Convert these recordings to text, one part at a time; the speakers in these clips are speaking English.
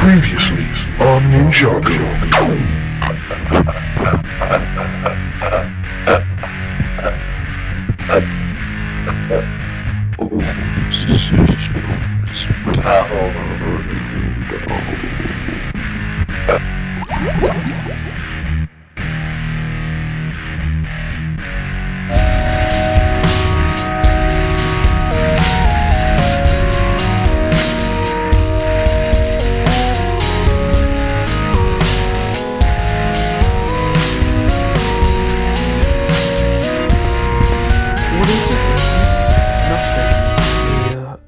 Previously on Ninjago.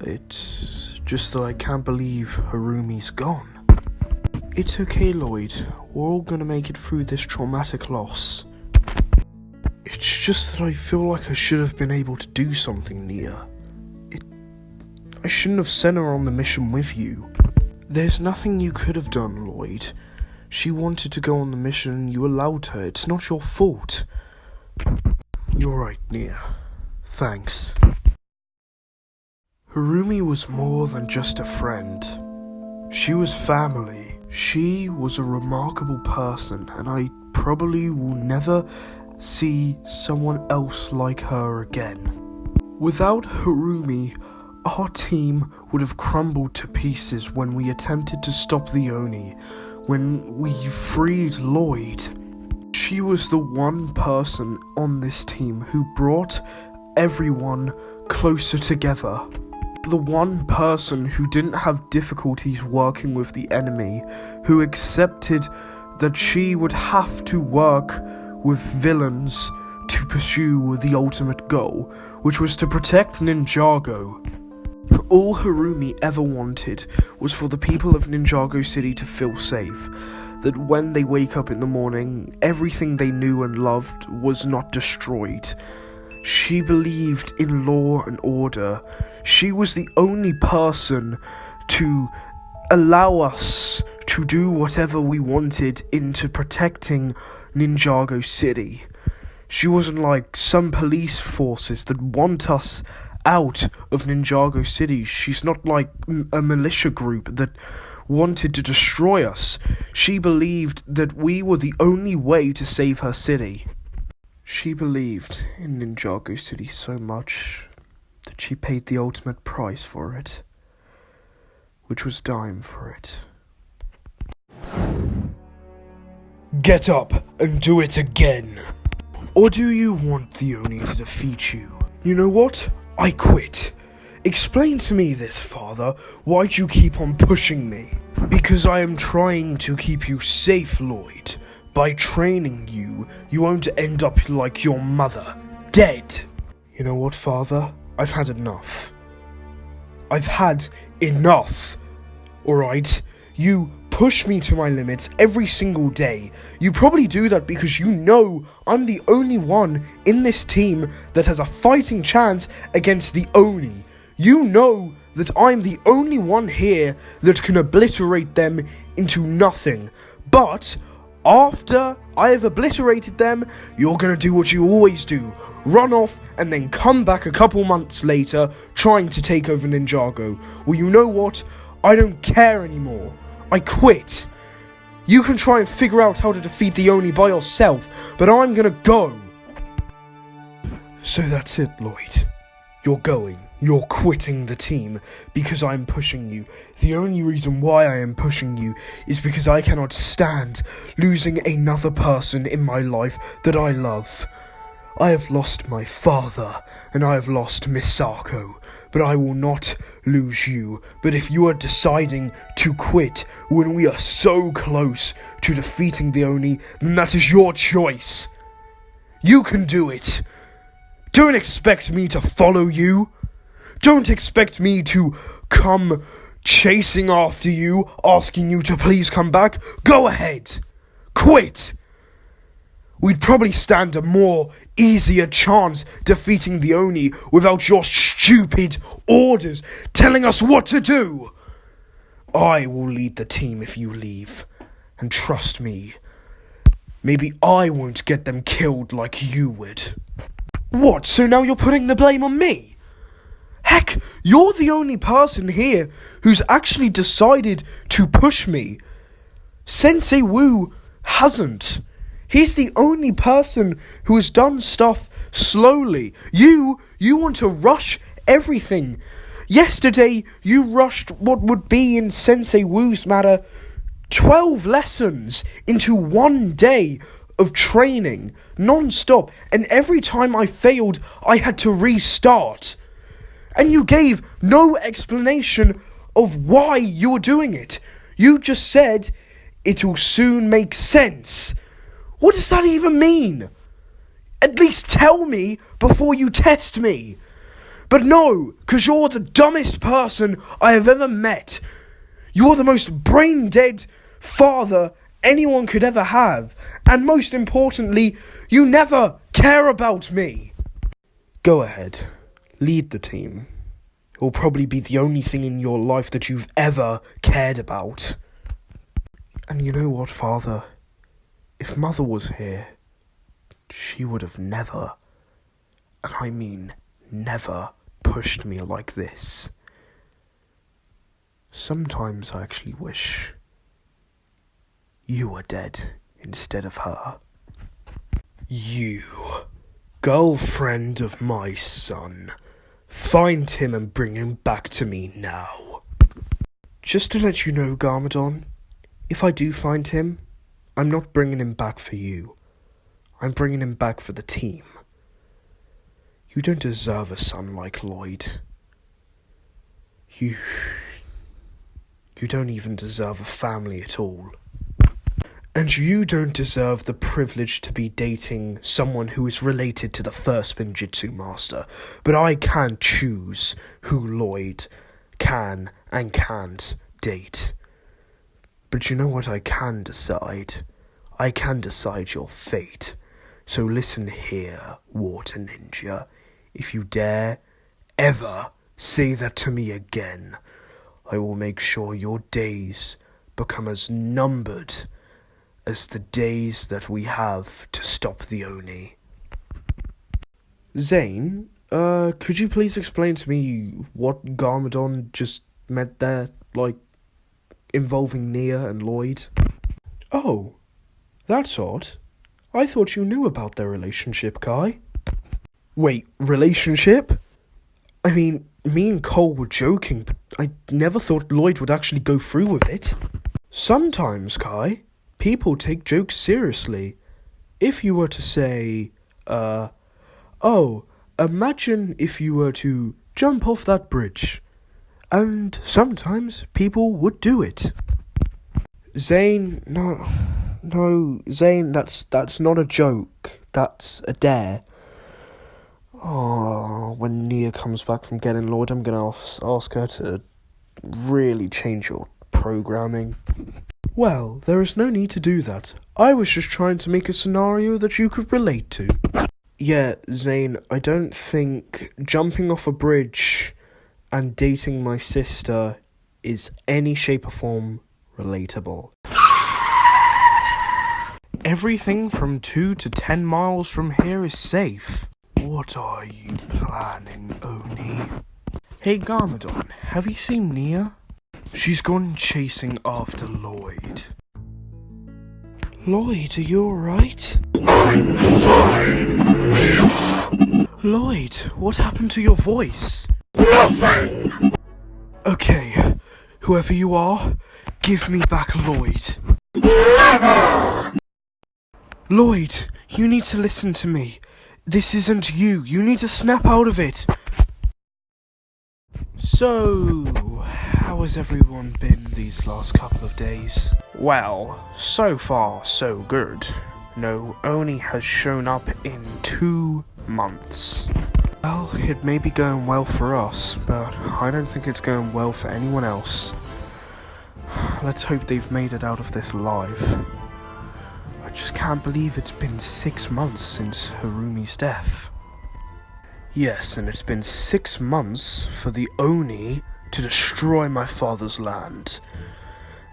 It's just that I can't believe Harumi's gone. It's okay, Lloyd. We're all gonna make it through this traumatic loss. It's just that I feel like I should have been able to do something, Nia. I shouldn't have sent her on the mission with you. There's nothing you could have done, Lloyd. She wanted to go on the mission and you allowed her. It's not your fault. You're right, Nia. Thanks. Harumi was more than just a friend. She was family. She was a remarkable person, and I probably will never see someone else like her again. Without Harumi, our team would have crumbled to pieces when we attempted to stop the Oni, when we freed Lloyd. She was the one person on this team who brought everyone closer together. The one person who didn't have difficulties working with the enemy, who accepted that she would have to work with villains to pursue the ultimate goal, which was to protect Ninjago. All Harumi ever wanted was for the people of Ninjago City to feel safe, that when they wake up in the morning, everything they knew and loved was not destroyed. She believed in law and order. She was the only person to allow us to do whatever we wanted into protecting Ninjago City. She wasn't like some police forces that want us out of Ninjago City. She's not like a militia group that wanted to destroy us. She believed that we were the only way to save her city. She believed in Ninjago City so much that she paid the ultimate price for it, which was dying for it. Get up and do it again! Or do you want the Oni to defeat you? You know what? I quit. Explain to me this, Father. Why'd you keep on pushing me? Because I am trying to keep you safe, Lloyd. By training you, you won't end up like your mother, dead. You know what, Father? I've had enough. I've had enough. Alright? You push me to my limits every single day. You probably do that because you know I'm the only one in this team that has a fighting chance against the Oni. You know that I'm the only one here that can obliterate them into nothing. But after I have obliterated them, you're gonna do what you always do. Run off and then come back a couple months later trying to take over Ninjago. Well, you know what? I don't care anymore. I quit. You can try and figure out how to defeat the Oni by yourself, but I'm gonna go. So that's it, Lloyd. You're going. You're quitting the team because I'm pushing you. The only reason why I am pushing you is because I cannot stand losing another person in my life that I love. I have lost my father and I have lost Misako, but I will not lose you. But if you are deciding to quit when we are so close to defeating the Oni, then that is your choice. You can do it. Don't expect me to follow you. Don't expect me to come chasing after you, asking you to please come back. Go ahead. Quit. We'd probably stand a more easier chance defeating the Oni without your stupid orders telling us what to do. I will lead the team if you leave. And trust me, maybe I won't get them killed like you would. What, so now you're putting the blame on me? Heck, you're the only person here who's actually decided to push me. Sensei Wu hasn't. He's the only person who has done stuff slowly. You want to rush everything. Yesterday, you rushed what would be in Sensei Wu's matter 12 lessons into one day of training, non-stop, and every time I failed, I had to restart. And you gave no explanation of why you were doing it. You just said, it'll soon make sense. What does that even mean? At least tell me before you test me. But no, because you're the dumbest person I have ever met. You're the most brain-dead father anyone could ever have. And most importantly, you never care about me. Go ahead. Lead the team. It will probably be the only thing in your life that you've ever cared about. And you know what, Father? If Mother was here, she would have never, and I mean never, pushed me like this. Sometimes I actually wish you were dead instead of her. You, girlfriend of my son, find him and bring him back to me now. Just to let you know, Garmadon, if I do find him, I'm not bringing him back for you. I'm bringing him back for the team. You don't deserve a son like Lloyd. You don't even deserve a family at all. And you don't deserve the privilege to be dating someone who is related to the first Ninjitsu master. But I can choose who Lloyd can and can't date. But you know what I can decide? I can decide your fate. So listen here, Water Ninja. If you dare ever say that to me again, I will make sure your days become as numbered as the days that we have to stop the Oni. Zane, could you please explain to me what Garmadon just meant there, like, involving Nia and Lloyd? Oh, that's odd. I thought you knew about their relationship, Kai. Wait, relationship? I mean, me and Cole were joking, but I never thought Lloyd would actually go through with it. Sometimes, Kai, people take jokes seriously. If you were to say, oh, imagine if you were to jump off that bridge. And sometimes people would do it. Zane, no, Zane, that's not a joke. That's a dare. Oh, when Nia comes back from getting Lloyd, I'm gonna ask her to really change your programming. Well, there is no need to do that. I was just trying to make a scenario that you could relate to. Yeah, Zane, I don't think jumping off a bridge and dating my sister is any shape or form relatable. Everything from 2 to 10 miles from here is safe. What are you planning, Oni? Hey Garmadon, have you seen Nia? She's gone chasing after Lloyd. Lloyd, are you alright? I'm fine, Nia. Lloyd, what happened to your voice? Nothing. Okay, whoever you are, give me back Lloyd. Never. Lloyd, you need to listen to me. This isn't you. You need to snap out of it. So, how has everyone been these last couple of days? Well, so far so good. No Oni has shown up in 2 months. Well, it may be going well for us, but I don't think it's going well for anyone else. Let's hope they've made it out of this alive. I just can't believe it's been 6 months since Harumi's death. Yes, and it's been 6 months for the Oni to destroy my father's land.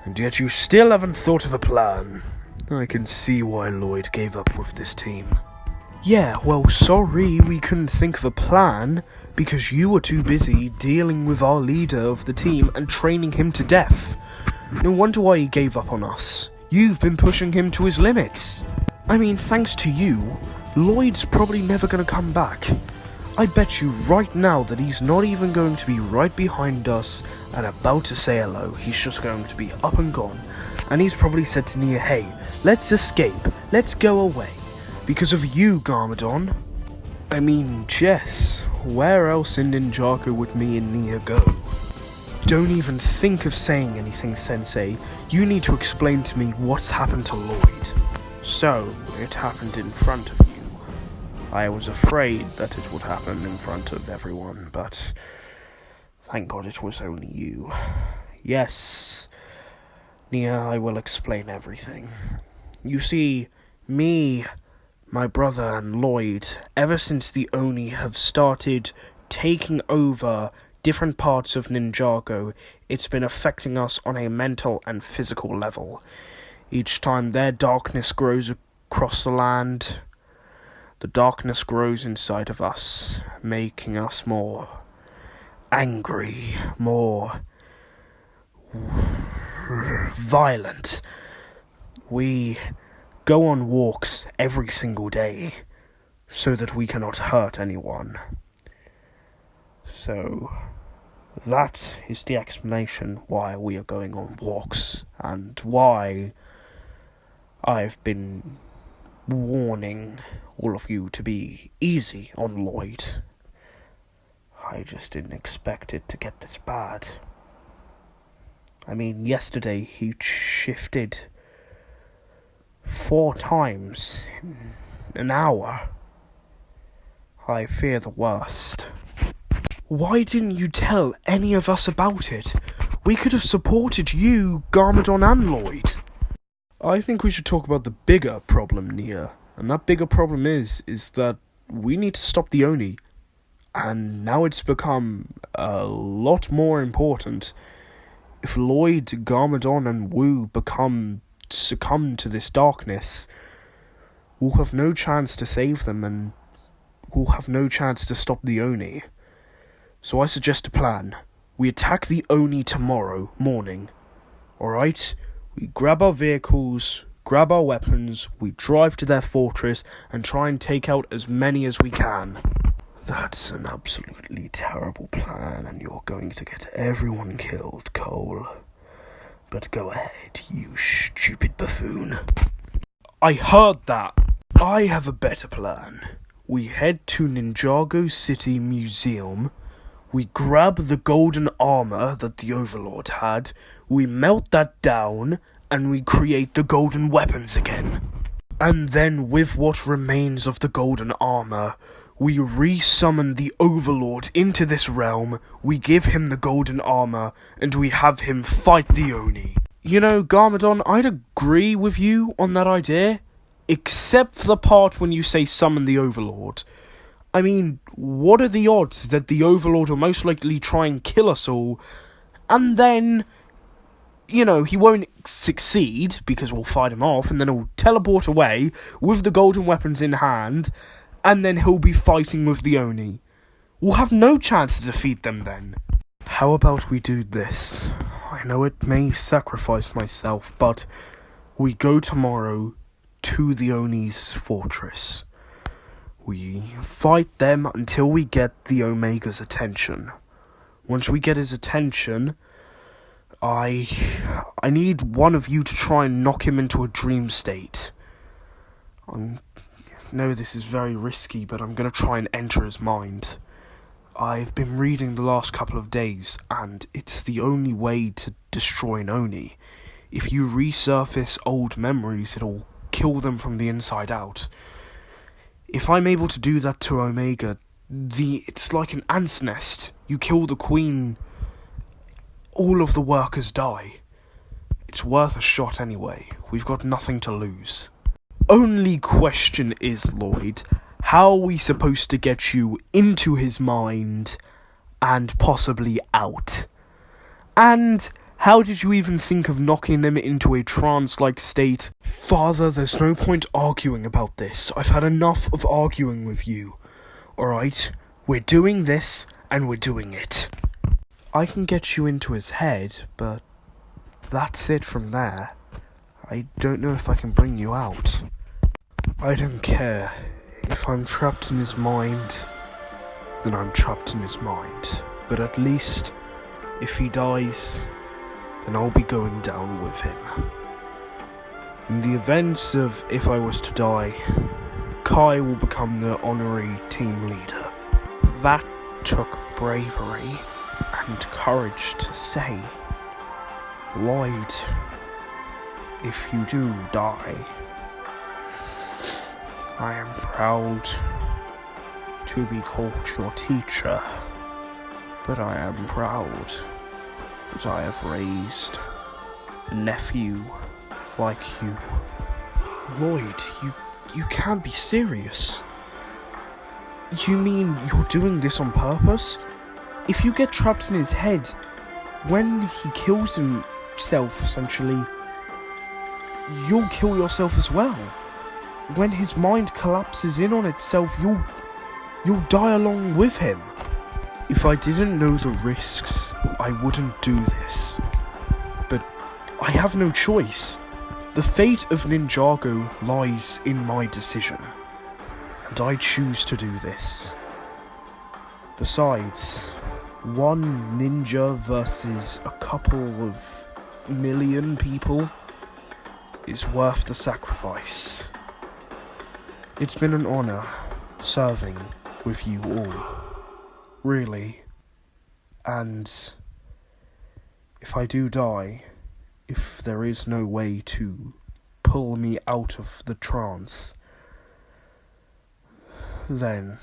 And yet you still haven't thought of a plan. I can see why Lloyd gave up with this team. Yeah, well, sorry we couldn't think of a plan. Because you were too busy dealing with our leader of the team and training him to death. No wonder why he gave up on us. You've been pushing him to his limits. I mean, thanks to you, Lloyd's probably never gonna come back. I bet you right now that he's not even going to be right behind us and about to say hello. He's just going to be up and gone. And he's probably said to Nia, hey, let's escape. Let's go away. Because of you, Garmadon. I mean, Jess, where else in Ninjago would me and Nia go? Don't even think of saying anything, Sensei. You need to explain to me what's happened to Lloyd. So, it happened in front of you. I was afraid that it would happen in front of everyone, but thank God it was only you. Yes, Nia, I will explain everything. You see, me, my brother and Lloyd, ever since the Oni have started taking over different parts of Ninjago, it's been affecting us on a mental and physical level. Each time their darkness grows across the land, the darkness grows inside of us, making us more angry, more violent. We go on walks every single day so that we cannot hurt anyone. So that is the explanation why we are going on walks and why I've been warning all of you to be easy on Lloyd. I just didn't expect it to get this bad. I mean, yesterday he shifted 4 times in an hour. I fear the worst. Why didn't you tell any of us about it? We could have supported you, Garmadon and Lloyd. I think we should talk about the bigger problem, Nia. And that bigger problem is that we need to stop the Oni. And now it's become a lot more important. If Lloyd, Garmadon and Wu succumb to this darkness, we'll have no chance to save them and we'll have no chance to stop the Oni. So I suggest a plan. We attack the Oni tomorrow morning. Alright? We grab our vehicles, grab our weapons, we drive to their fortress and try and take out as many as we can. That's an absolutely terrible plan and you're going to get everyone killed, Cole. But go ahead, you stupid buffoon. I heard that. I have a better plan. We head to Ninjago City Museum. We grab the golden armor that the Overlord had, we melt that down, and we create the golden weapons again. And then with what remains of the golden armor, we re-summon the Overlord into this realm, we give him the golden armor, and we have him fight the Oni. You know, Garmadon, I'd agree with you on that idea, except for the part when you say summon the Overlord. I mean, what are the odds that the Overlord will most likely try and kill us all, and then, you know, he won't succeed, because we'll fight him off, and then he'll teleport away with the golden weapons in hand, and then he'll be fighting with the Oni. We'll have no chance to defeat them then. How about we do this? I know it may sacrifice myself, but we go tomorrow to the Oni's fortress. We fight them until we get the Omega's attention. Once we get his attention, I need one of you to try and knock him into a dream state. I know this is very risky, but I'm going to try and enter his mind. I've been reading the last couple of days, and it's the only way to destroy an Oni. If you resurface old memories, it'll kill them from the inside out. If I'm able to do that to Omega, it's like an ant's nest. You kill the queen, all of the workers die. It's worth a shot anyway. We've got nothing to lose. Only question is, Lloyd, how are we supposed to get you into his mind and possibly out? And how did you even think of knocking them into a trance-like state? Father, there's no point arguing about this. I've had enough of arguing with you. Alright? We're doing this, and we're doing it. I can get you into his head, but that's it from there. I don't know if I can bring you out. I don't care. If I'm trapped in his mind, then I'm trapped in his mind. But at least, if he dies, then I'll be going down with him. In the event of if I was to die, Kai will become the honorary team leader. That took bravery and courage to say. Lloyd, if you do die, I am proud to be called your teacher, but I am proud that I have raised a nephew like you. Lloyd, you can't be serious. You mean you're doing this on purpose? If you get trapped in his head, when he kills himself, essentially, you'll kill yourself as well. When his mind collapses in on itself, you'll die along with him. If I didn't know the risks, I wouldn't do this. But I have no choice. The fate of Ninjago lies in my decision, and I choose to do this. Besides, one ninja versus a couple of million people is worth the sacrifice. It's been an honor serving with you all, really. And if I do die, if there is no way to pull me out of the trance, then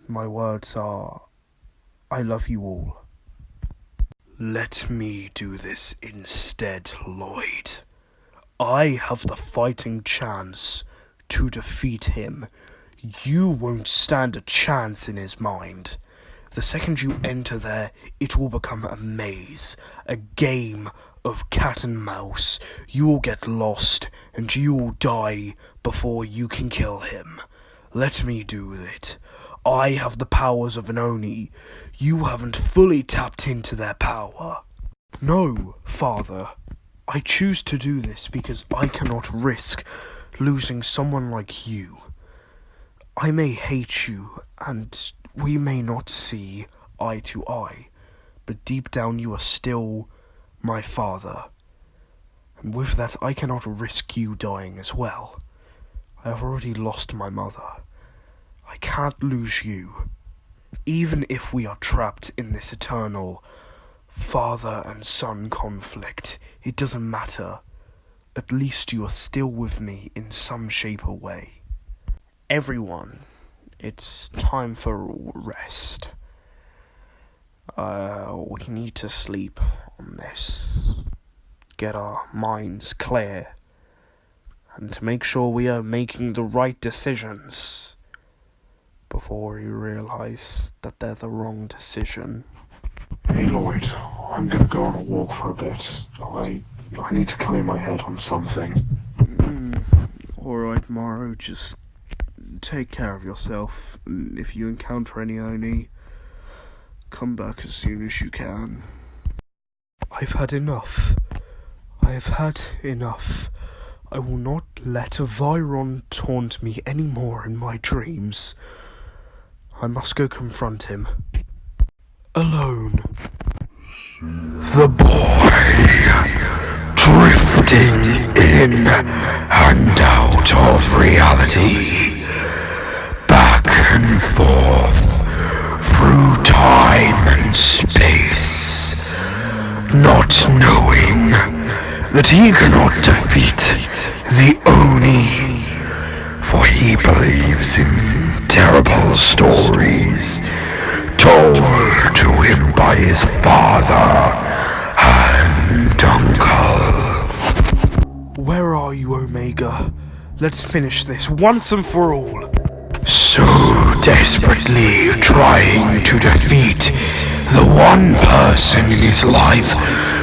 my words are, I love you all. Let me do this instead, Lloyd. I have the fighting chance to defeat him. You won't stand a chance in his mind. The second you enter there, it will become a maze, a game of cat and mouse. You will get lost, and you will die before you can kill him. Let me do it. I have the powers of an Oni. You haven't fully tapped into their power. No, Father. I choose to do this because I cannot risk losing someone like you. I may hate you, and we may not see eye to eye, but deep down you are still my father. And with that, I cannot risk you dying as well. I have already lost my mother. I can't lose you. Even if we are trapped in this eternal father and son conflict, it doesn't matter. At least you are still with me in some shape or way. Everyone, it's time for rest. We need to sleep on this. Get our minds clear. And to make sure we are making the right decisions before we realise that they're the wrong decision. Hey Lloyd, I'm gonna go on a walk for a bit. I need to clear my head on something. Alright, Morrow, just take care of yourself. If you encounter any Oni, come back as soon as you can. I've had enough. I have had enough. I will not let a Viron taunt me anymore in my dreams. I must go confront him. Alone. The boy, drifting in and out of reality, back and forth through time and space, not knowing that he cannot defeat the Oni, for he believes in terrible stories told to him by his father and uncle. Where are you, Omega? Let's finish this once and for all. So desperately trying to defeat the one person in his life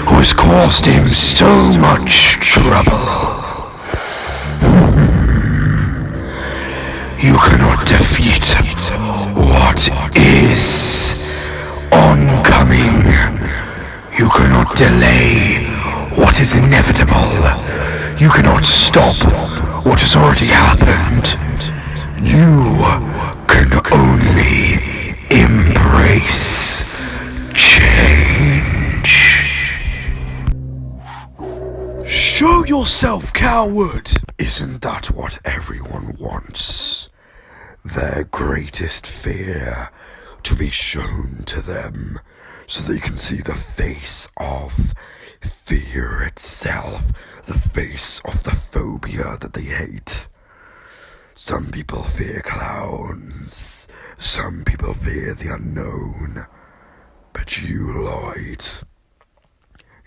who has caused him so much trouble. You cannot defeat what is oncoming. You cannot delay what is inevitable. You cannot stop what has already happened. You can only embrace change. Show yourself, coward! Isn't that what everyone wants? Their greatest fear to be shown to them so they can see the face of fear itself, the face of the phobia that they hate. Some people fear clowns, some people fear the unknown, but you lied.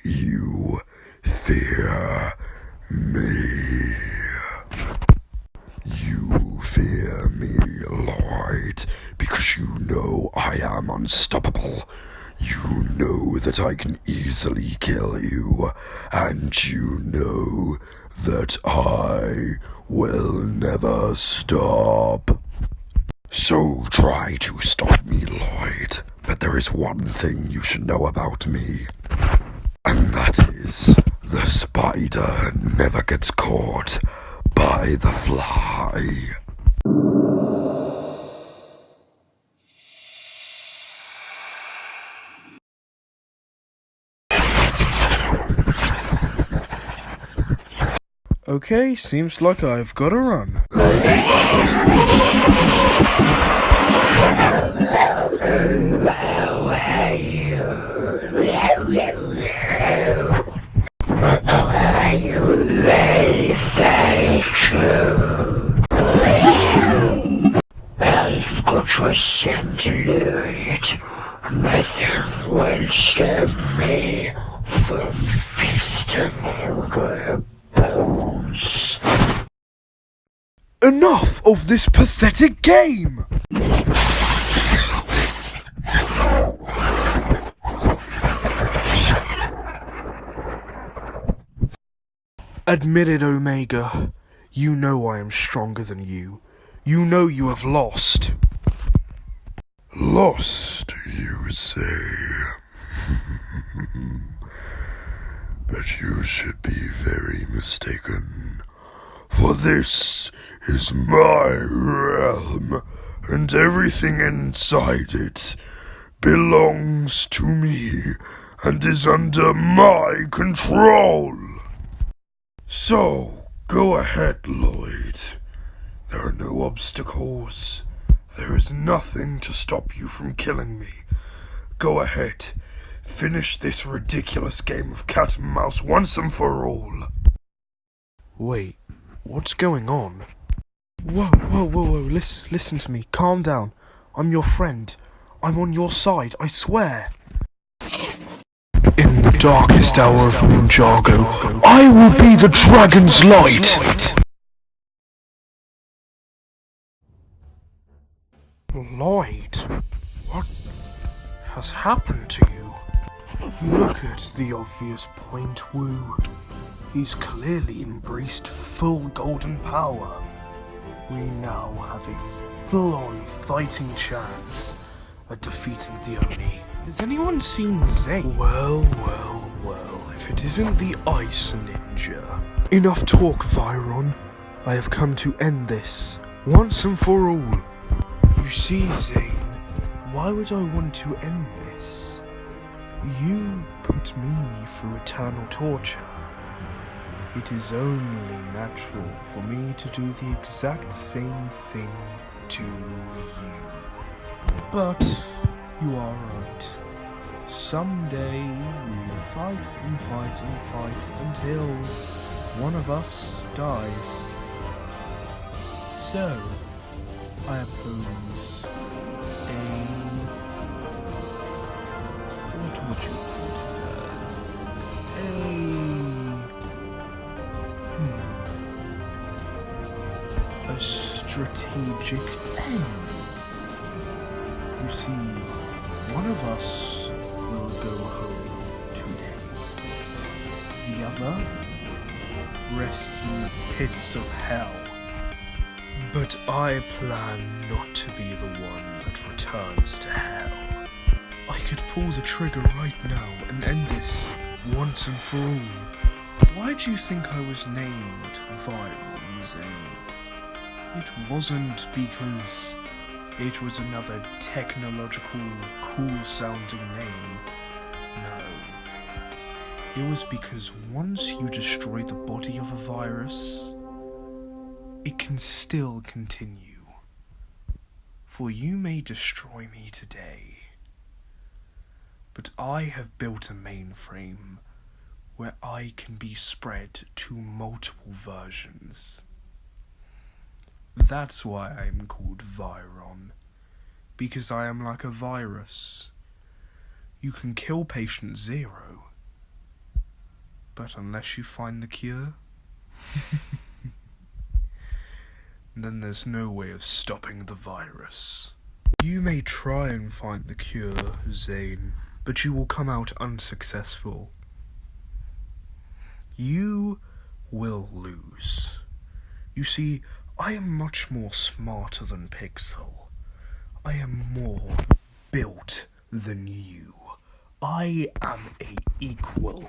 You fear me. You fear me, Lloyd, because you know I am unstoppable. You know that I can easily kill you, and you know that I will never stop. So try to stop me, Lloyd, but there is one thing you should know about me, and that is the spider never gets caught by the fly. Okay, seems like I've got to run. I've got your scent, Lloyd. Nothing will stop me from feasting on your bones. Enough of this pathetic game! Admit it, Omega. You know I am stronger than you. You know you have lost. Lost, you say? But you should be very mistaken. For this is my realm, and everything inside it belongs to me and is under my control. So, go ahead, Lloyd. There are no obstacles. There is nothing to stop you from killing me. Go ahead. Finish this ridiculous game of cat and mouse once and for all. Wait, what's going on? Whoa, listen to me, calm down. I'm your friend. I'm on your side, I swear. In the darkest hour of Ninjago, I will be the dragon's light. Lloyd, what has happened to you? Look at the obvious point, Wu. He's clearly embraced full golden power. We now have a full-on fighting chance at defeating the Oni. Has anyone seen Zane? Well, if it isn't the Ice Ninja. Enough talk, Viron. I have come to end this, once and for all. You see, Zane, why would I want to end this? You put me through eternal torture. It is only natural for me to do the exact same thing to you. But you are right. Someday we will fight and fight and fight until one of us dies. So, I oppose what would you put it as? A strategic end. You see, one of us will go home today. The other rests in the pits of hell. But I plan not to be the one that returns to hell. I could pull the trigger right now and end this once and for all. Why do you think I was named Viral Zane? It wasn't because it was another technological, cool-sounding name. No. It was because once you destroy the body of a virus, it can still continue. For you may destroy me today, but I have built a mainframe where I can be spread to multiple versions. That's why I am called Viron, because I am like a virus. You can kill patient 0, but unless you find the cure, then there's no way of stopping the virus. You may try and find the cure, Zane, but you will come out unsuccessful. You will lose. You see, I am much more smarter than Pixel. I am more built than you. I am a equal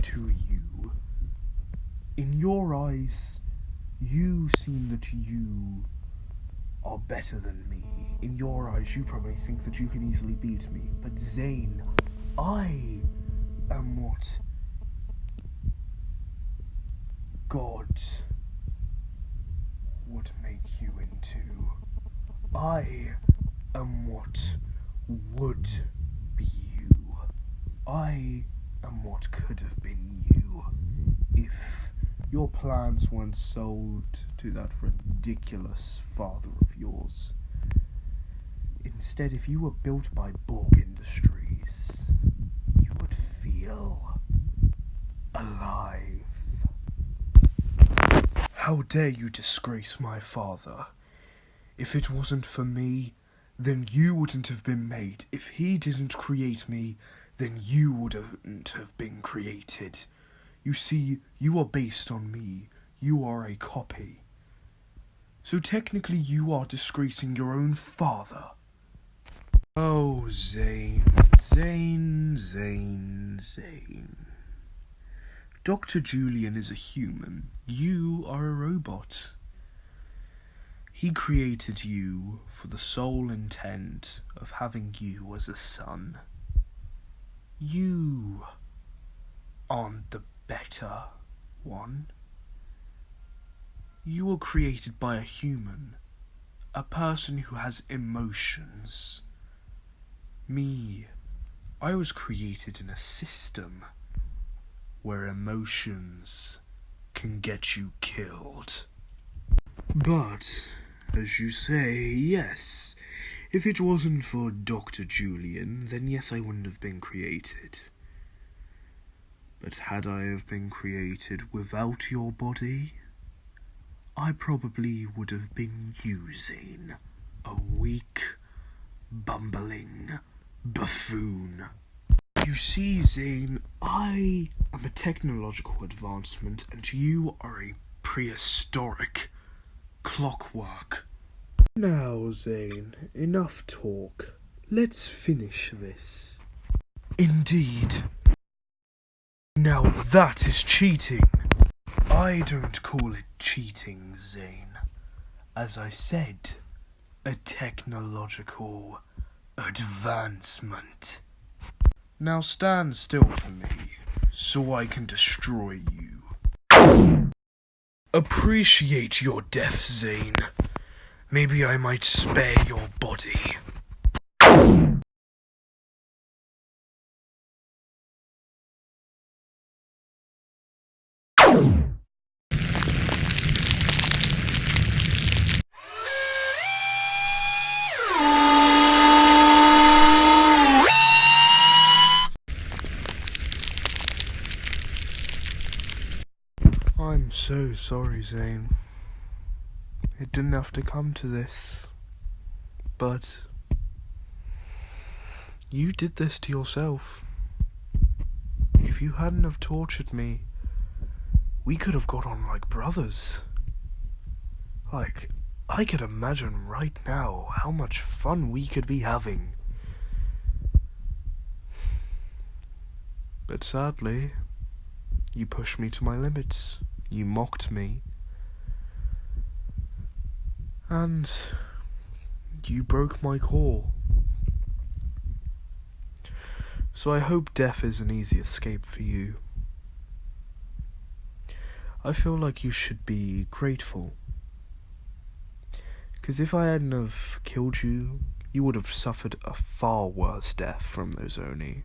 to you. In your eyes, you seem that you are better than me. In your eyes, you probably think that you can easily beat me. But Zane, I am what God would make you into. I am what would be you. I am what could have been you if your plans weren't sold to that ridiculous father of yours. Instead, if you were built by Borg Industries, you would feel alive. How dare you disgrace my father? If it wasn't for me, then you wouldn't have been made. If he didn't create me, then you wouldn't have been created. You see, you are based on me. You are a copy. So technically you are disgracing your own father. Oh, Zane. Dr. Julian is a human. You are a robot. He created you for the sole intent of having you as a son. You aren't the better one. You were created by a human, a person who has emotions. Me, I was created in a system where emotions can get you killed. But, as you say, yes, if it wasn't for Dr. Julian, then yes, I wouldn't have been created. But had I have been created without your body, I probably would have been using a weak, bumbling buffoon. You see, Zane, I am a technological advancement and you are a prehistoric clockwork. Now, Zane, enough talk. Let's finish this. Indeed. Now that is cheating. I don't call it cheating, Zane. As I said, a technological advancement. Now stand still for me, so I can destroy you. Appreciate your death, Zane. Maybe I might spare your body. I'm so sorry, Zane. It didn't have to come to this. But you did this to yourself. If you hadn't have tortured me, we could have got on like brothers. Like I could imagine right now how much fun we could be having. But sadly, you pushed me to my limits. You mocked me. And you broke my core. So I hope death is an easy escape for you. I feel like you should be grateful. 'Cause if I hadn't have killed you, you would have suffered a far worse death from those Oni.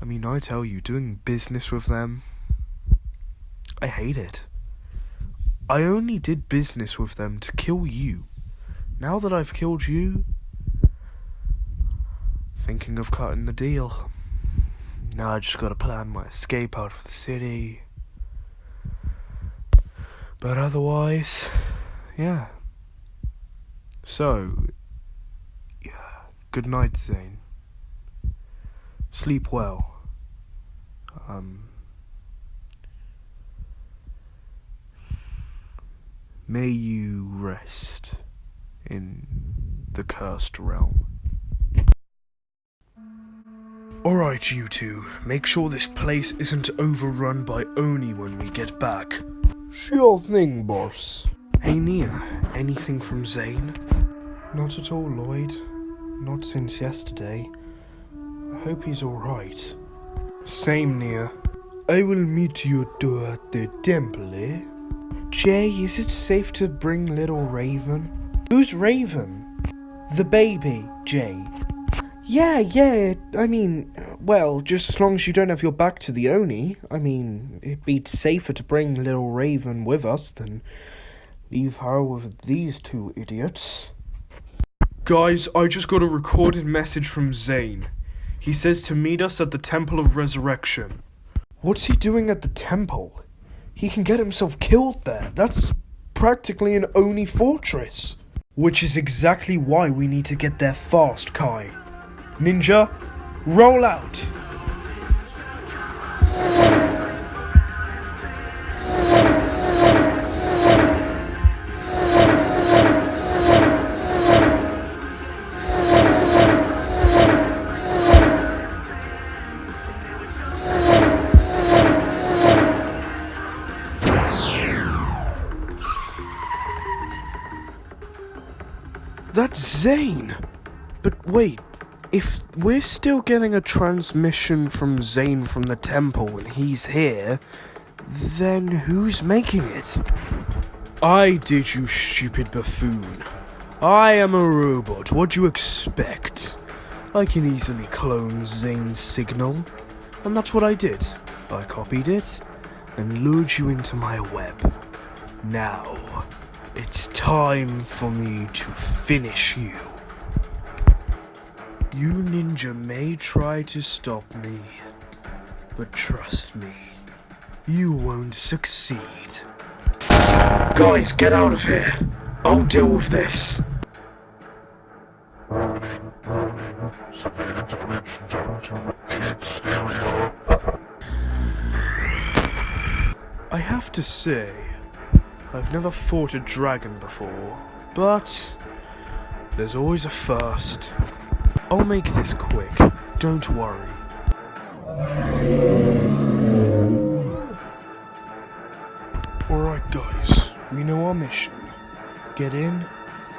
I mean, I tell you, doing business with them, I hate it. I only did business with them to kill you. Now that I've killed you, thinking of cutting the deal. Now I just gotta plan my escape out of the city. But otherwise, yeah. So, yeah, good night, Zane. Sleep well. May you rest in the cursed realm. Alright, you two, make sure this place isn't overrun by Oni when we get back. Sure thing, boss. Hey Nia, anything from Zane? Not at all, Lloyd. Not since yesterday. I hope he's alright. Same, Nia. I will meet you two at the temple, eh? Jay, is it safe to bring little Raven? Who's Raven? The baby, Jay. Yeah, I mean, well, just as long as you don't have your back to the Oni. I mean, it'd be safer to bring little Raven with us than leave her with these two idiots. Guys, I just got a recorded message from Zane. He says to meet us at the Temple of Resurrection. What's he doing at the temple? He can get himself killed there. That's practically an Oni fortress. Which is exactly why we need to get there fast, Kai. Ninja, roll out! That's Zane! But wait, if we're still getting a transmission from Zane from the temple and he's here, then who's making it? I did, you stupid buffoon. I am a robot, what do you expect? I can easily clone Zane's signal, and that's what I did. I copied it, and lured you into my web. Now, it's time for me to finish you. You ninja may try to stop me, but trust me, you won't succeed. Guys, get out of here! I'll deal with this! I have to say, I've never fought a dragon before, but there's always a first. I'll make this quick, don't worry. Alright guys, we know our mission. Get in,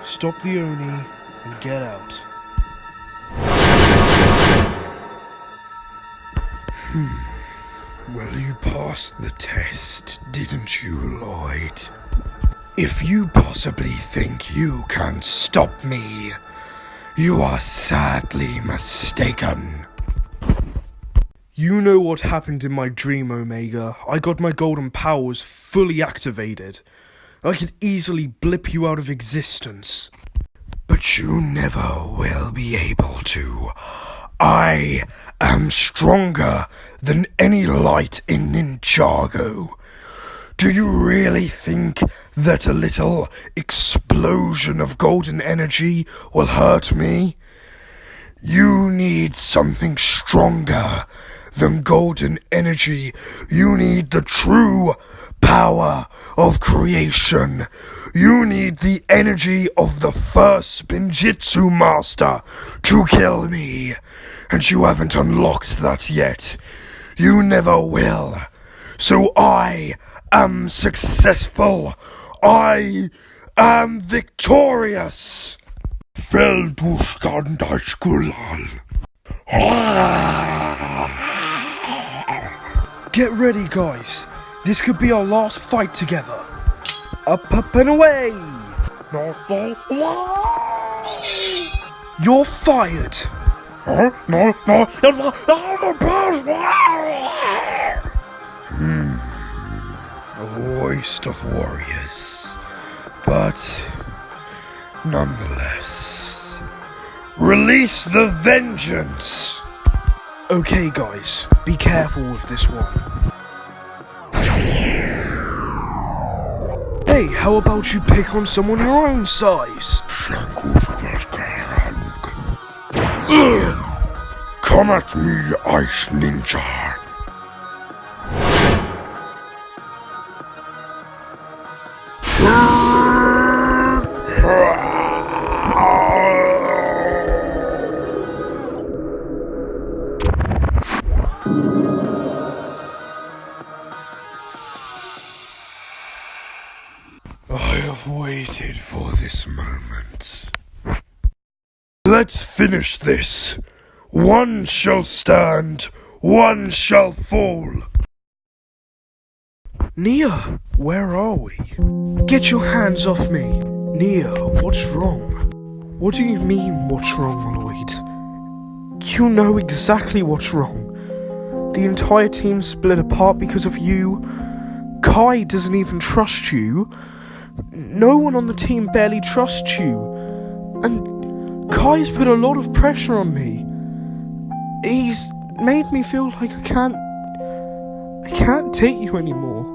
stop the Oni, and get out. Well, you passed the test, didn't you, Lloyd? If you possibly think you can stop me, you are sadly mistaken. You know what happened in my dream, Omega. I got my golden powers fully activated. I could easily blip you out of existence. But you never will be able to. I am stronger than any light in Ninjago. Do you really think that a little explosion of golden energy will hurt me? You need something stronger than golden energy. You need the true power of creation. You need the energy of the first Spinjitzu master to kill me, and you haven't unlocked that yet. You never will. So I am successful. I am victorious. Felduskandaschkulal. Get ready, guys. This could be our last fight together. Up, up, and away! You're fired! A waste of warriors. But nonetheless, release the vengeance! Okay, guys, be careful with this one. Hey, how about you pick on someone your own size? Come at me, Ice Ninja! I have waited for this moment. Let's finish this. One shall stand, one shall fall. Nia, where are we? Get your hands off me. Nia, what's wrong? What do you mean, what's wrong, Lloyd? You know exactly what's wrong. The entire team split apart because of you. Kai doesn't even trust you. No one on the team barely trusts you. And Kai's put a lot of pressure on me. He's made me feel like I can't date you anymore.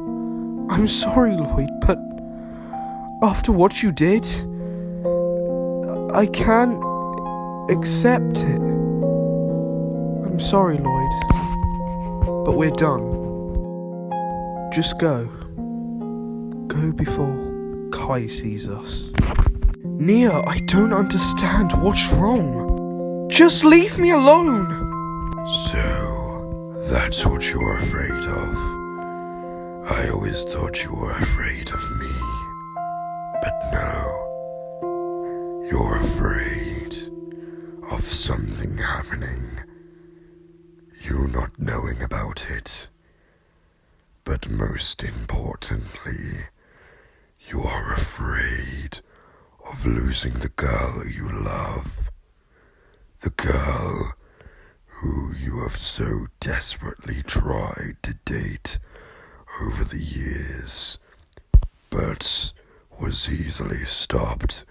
I'm sorry, Lloyd, but after what you did, I can't accept it. I'm sorry, Lloyd, but we're done. Just go. Go before Kai sees us. Nia, I don't understand. What's wrong? Just leave me alone! So, that's what you're afraid of. I always thought you were afraid of me. But no. You're afraid of something happening. You not knowing about it. But most importantly, you are afraid of losing the girl you love. The girl who you have so desperately tried to date over the years, but was easily stopped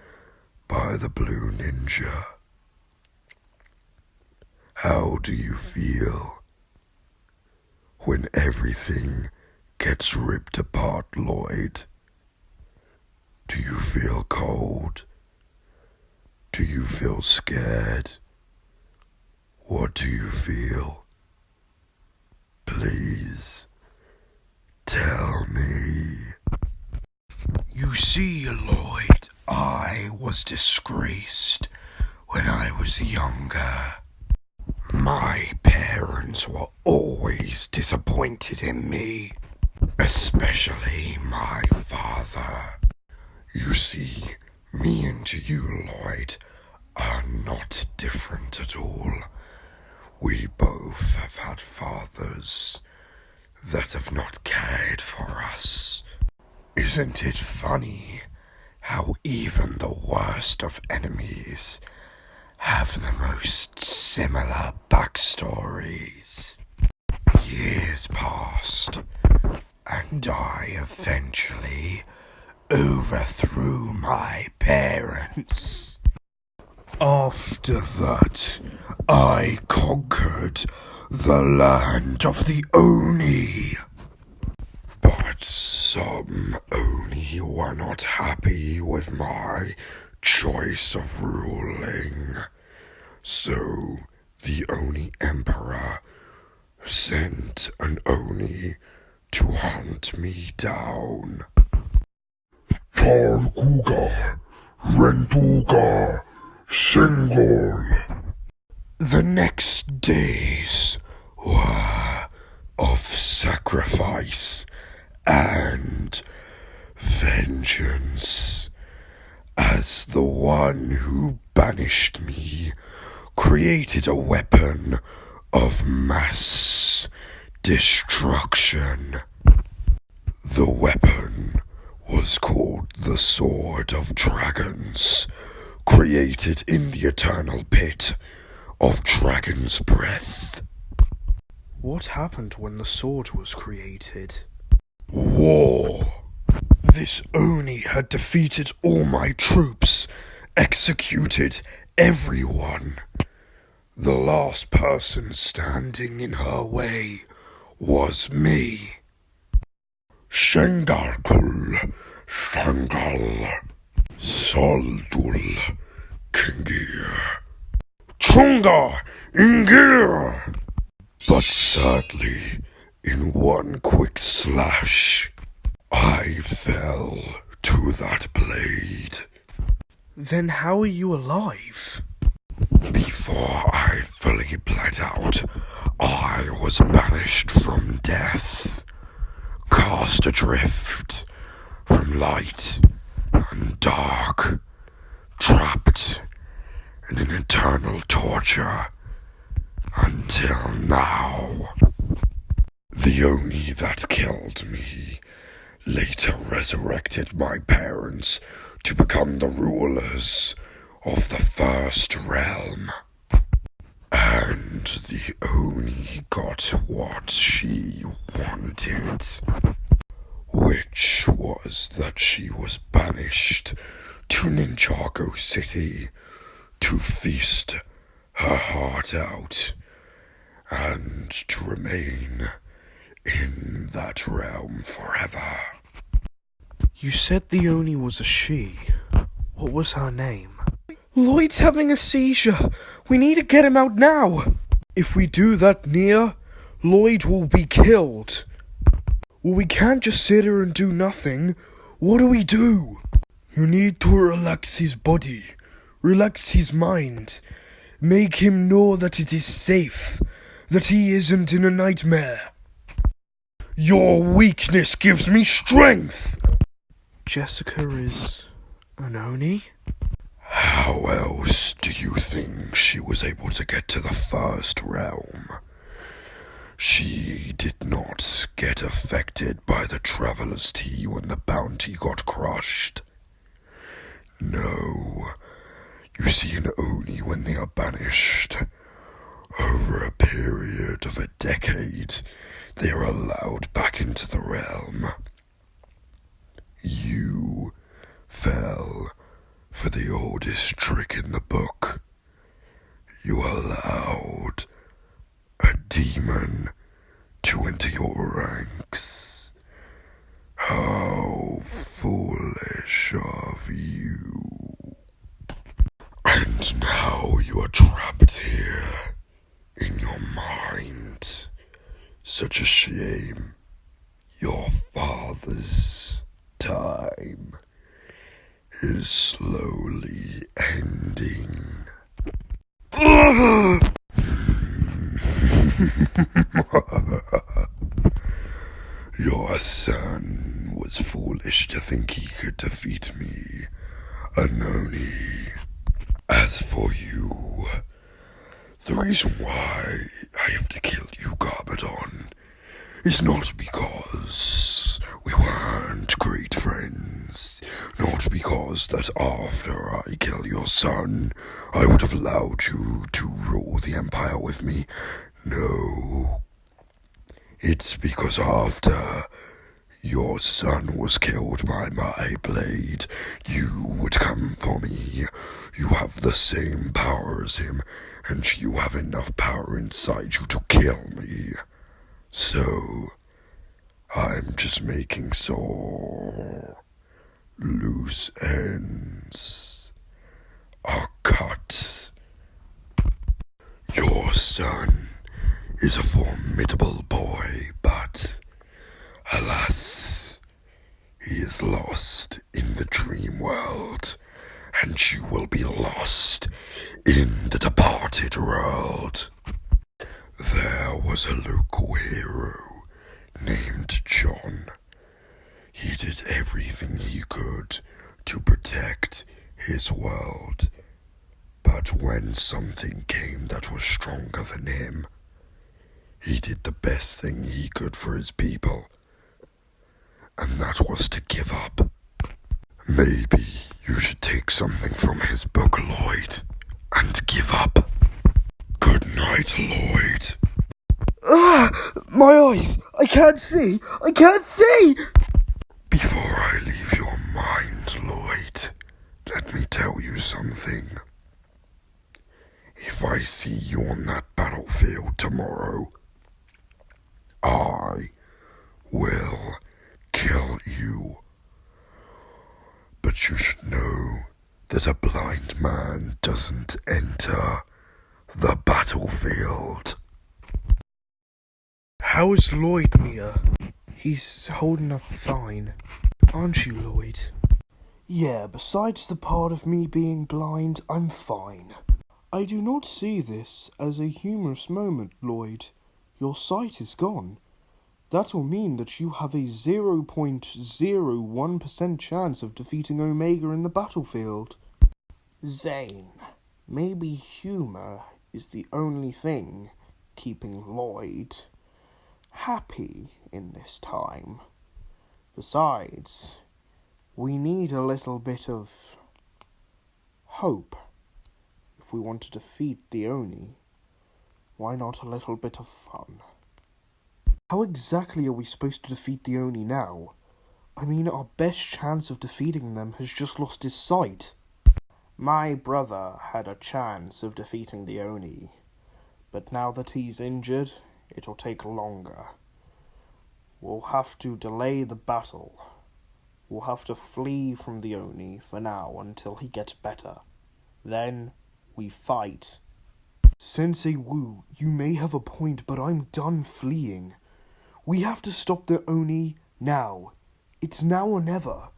by the blue ninja. How do you feel when everything gets ripped apart, Lloyd? Do you feel cold? Do you feel scared? What do you feel? Please, tell me. You see, Lloyd, I was disgraced when I was younger. My parents were always disappointed in me, especially my father. You see, me and you, Lloyd, are not different at all. We both have had fathers that have not cared for us. Isn't it funny how even the worst of enemies have the most similar backstories? Years passed, and I eventually overthrew my parents. After that, I conquered the land of the Oni. But some Oni were not happy with my choice of ruling. So the Oni Emperor sent an Oni to hunt me down. Targuga, Renduga, Sengol. The next days were of sacrifice and vengeance, as the one who banished me created a weapon of mass destruction. The weapon was called the Sword of Dragons, created in the eternal pit of Dragon's Breath. What happened when the sword was created? War. This Oni had defeated all my troops, executed everyone. The last person standing in her way was me. Shengarkul, Shangal, Soldul, Kingir, Chunga, Ingir. But sadly, in one quick slash, I fell to that blade. Then how are you alive? Before I fully bled out, I was banished from death, cast adrift from light and dark, trapped in an eternal torture until now. The Oni that killed me later resurrected my parents to become the rulers of the first realm. And the Oni got what she wanted, which was that she was banished to Ninjago City to feast her heart out and to remain in that realm forever. You said the Oni was a she. What was her name? Lloyd's having a seizure. We need to get him out now. If we do that, Nia, Lloyd will be killed. Well, we can't just sit here and do nothing. What do we do? You need to relax his body, relax his mind, make him know that it is safe, that he isn't in a nightmare. Your weakness gives me strength. Jessica is an Oni? How else do you think she was able to get to the first realm? She did not get affected by the Traveler's Tea when the bounty got crushed. No, you see, an Oni, when they are banished, over a period of a decade, they are allowed back into the realm. You fell for the oldest trick in the book. You allowed a demon to enter your ranks. How foolish of you. And now you are trapped here in your mind. Such a shame. Your father's time is slowly ending. Your son was foolish to think he could defeat me, Anoni. As for you, the reason why I have to kill you, Garmadon, is not because we weren't great friends, not because that after I kill your son, I would have allowed you to rule the Empire with me. No. It's because after your son was killed by my blade, you would come for me. You have the same power as him, and you have enough power inside you to kill me. So, I'm just making sure loose ends are cut. Your son is a formidable boy, but alas, he is is lost in the dream world, and you will be lost in the departed world. There was a local hero named John. He did everything he could to protect his world, but when something came that was stronger than him, he did the best thing he could for his people, and that was to give up. Maybe you should take something from his book, Lloyd, and give up. Good night, Lloyd. Ah! My eyes! I can't see! I can't see! Before I leave your mind, Lloyd, let me tell you something. If I see you on that battlefield tomorrow, I will kill you. But you should know that a blind man doesn't enter the battlefield. How is Lloyd, Mia? He's holding up fine. Aren't you, Lloyd? Yeah, besides the part of me being blind, I'm fine. I do not see this as a humorous moment, Lloyd. Your sight is gone. That will mean that you have a 0.01% chance of defeating Omega in the battlefield. Zane, maybe humor is the only thing keeping Lloyd happy in this time. Besides, we need a little bit of hope. If we want to defeat the Oni, why not a little bit of fun? How exactly are we supposed to defeat the Oni now? I mean, our best chance of defeating them has just lost his sight. My brother had a chance of defeating the Oni, but now that he's injured, it'll take longer. We'll have to delay the battle. We'll have to flee from the Oni for now until he gets better. Then we fight. Sensei Wu, you may have a point, but I'm done fleeing. We have to stop the Oni now. It's now or never.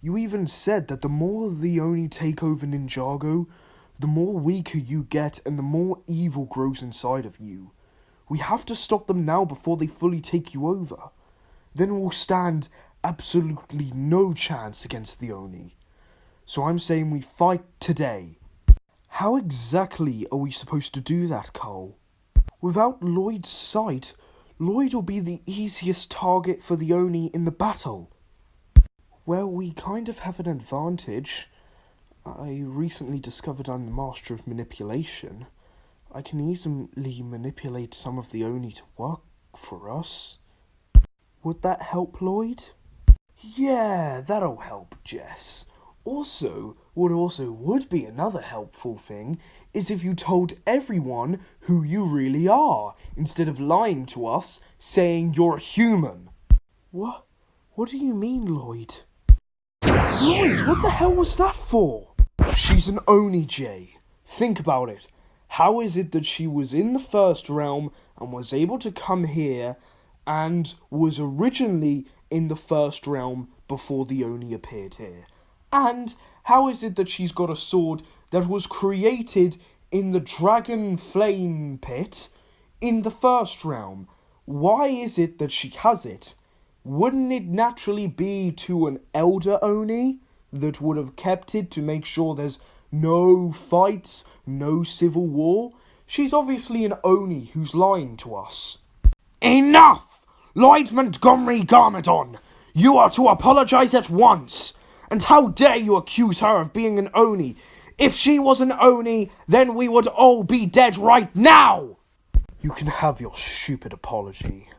You even said that the more the Oni take over Ninjago, the more weaker you get and the more evil grows inside of you. We have to stop them now before they fully take you over. Then we'll stand absolutely no chance against the Oni. So I'm saying we fight today. How exactly are we supposed to do that, Cole? Without Lloyd's sight, Lloyd will be the easiest target for the Oni in the battle. Well, we kind of have an advantage. I recently discovered I'm the master of manipulation. I can easily manipulate some of the Oni to work for us. Would that help, Lloyd? Yeah, that'll help, Jess. Also, what also would be another helpful thing is if you told everyone who you really are, instead of lying to us, saying you're human. What? What do you mean, Lloyd? Lloyd, what the hell was that for? She's an Oni, Jay. Think about it. How is it that she was in the first realm and was able to come here and was originally in the first realm before the Oni appeared here? And how is it that she's got a sword that was created in the Dragon Flame Pit in the first realm? Why is it that she has it? Wouldn't it naturally be to an Elder Oni that would have kept it to make sure there's no fights, no civil war? She's obviously an Oni who's lying to us. Enough! Lloyd Montgomery Garmadon! You are to apologize at once! And how dare you accuse her of being an Oni? If she was an Oni, then we would all be dead right now! You can have your stupid apology.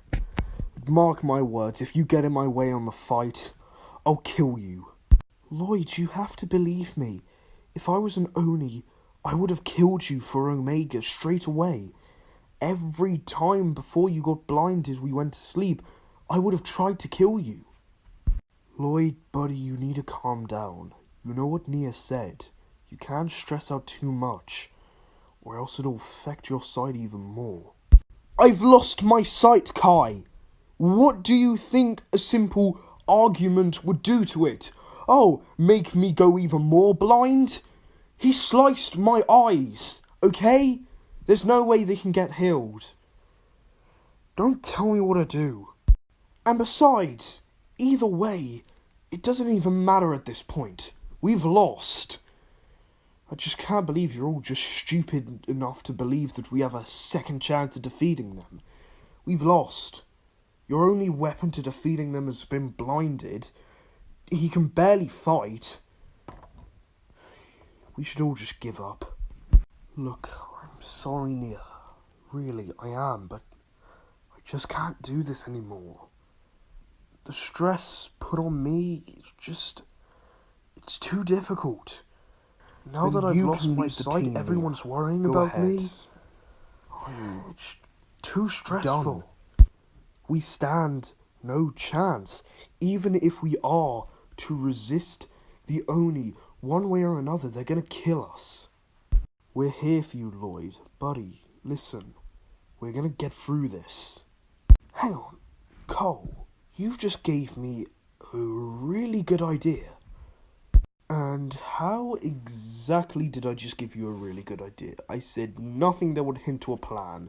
Mark my words, if you get in my way on the fight, I'll kill you. Lloyd, you have to believe me. If I was an Oni, I would have killed you for Omega straight away. Every time before you got blinded we went to sleep, I would have tried to kill you. Lloyd, buddy, you need to calm down. You know what Nia said. You can't stress out too much, or else it'll affect your sight even more. I've lost my sight, Kai. What do you think a simple argument would do to it. Oh, make me go even more blind? He sliced my eyes, okay? There's no way they can get healed. Don't tell me what to do. And besides, either way, it doesn't even matter at this point. We've lost. I just can't believe you're all just stupid enough to believe that we have a second chance at defeating them. We've lost. Your only weapon to defeating them has been blinded. He can barely fight. We should all just give up. Look, I'm sorry, Nia. Really, I am, but I just can't do this anymore. The stress put on me, it's too difficult. Now that I've lost my sight, everyone's worrying about me. It's too stressful. We stand no chance, even if we are to resist the Oni. One way or another, they're gonna kill us. We're here for you, Lloyd. Buddy, listen. We're gonna get through this. Hang on, Cole. You've just gave me a really good idea. And how exactly did I just give you a really good idea? I said nothing that would hint to a plan.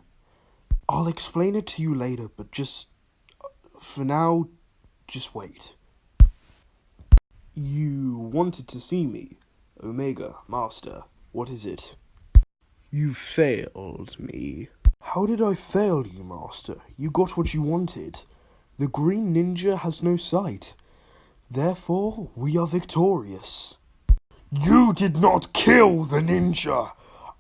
I'll explain it to you later, but for now, just wait. You wanted to see me, Omega, Master. What is it? You failed me. How did I fail you, Master? You got what you wanted. The Green Ninja has no sight. Therefore, we are victorious. You did not kill the ninja.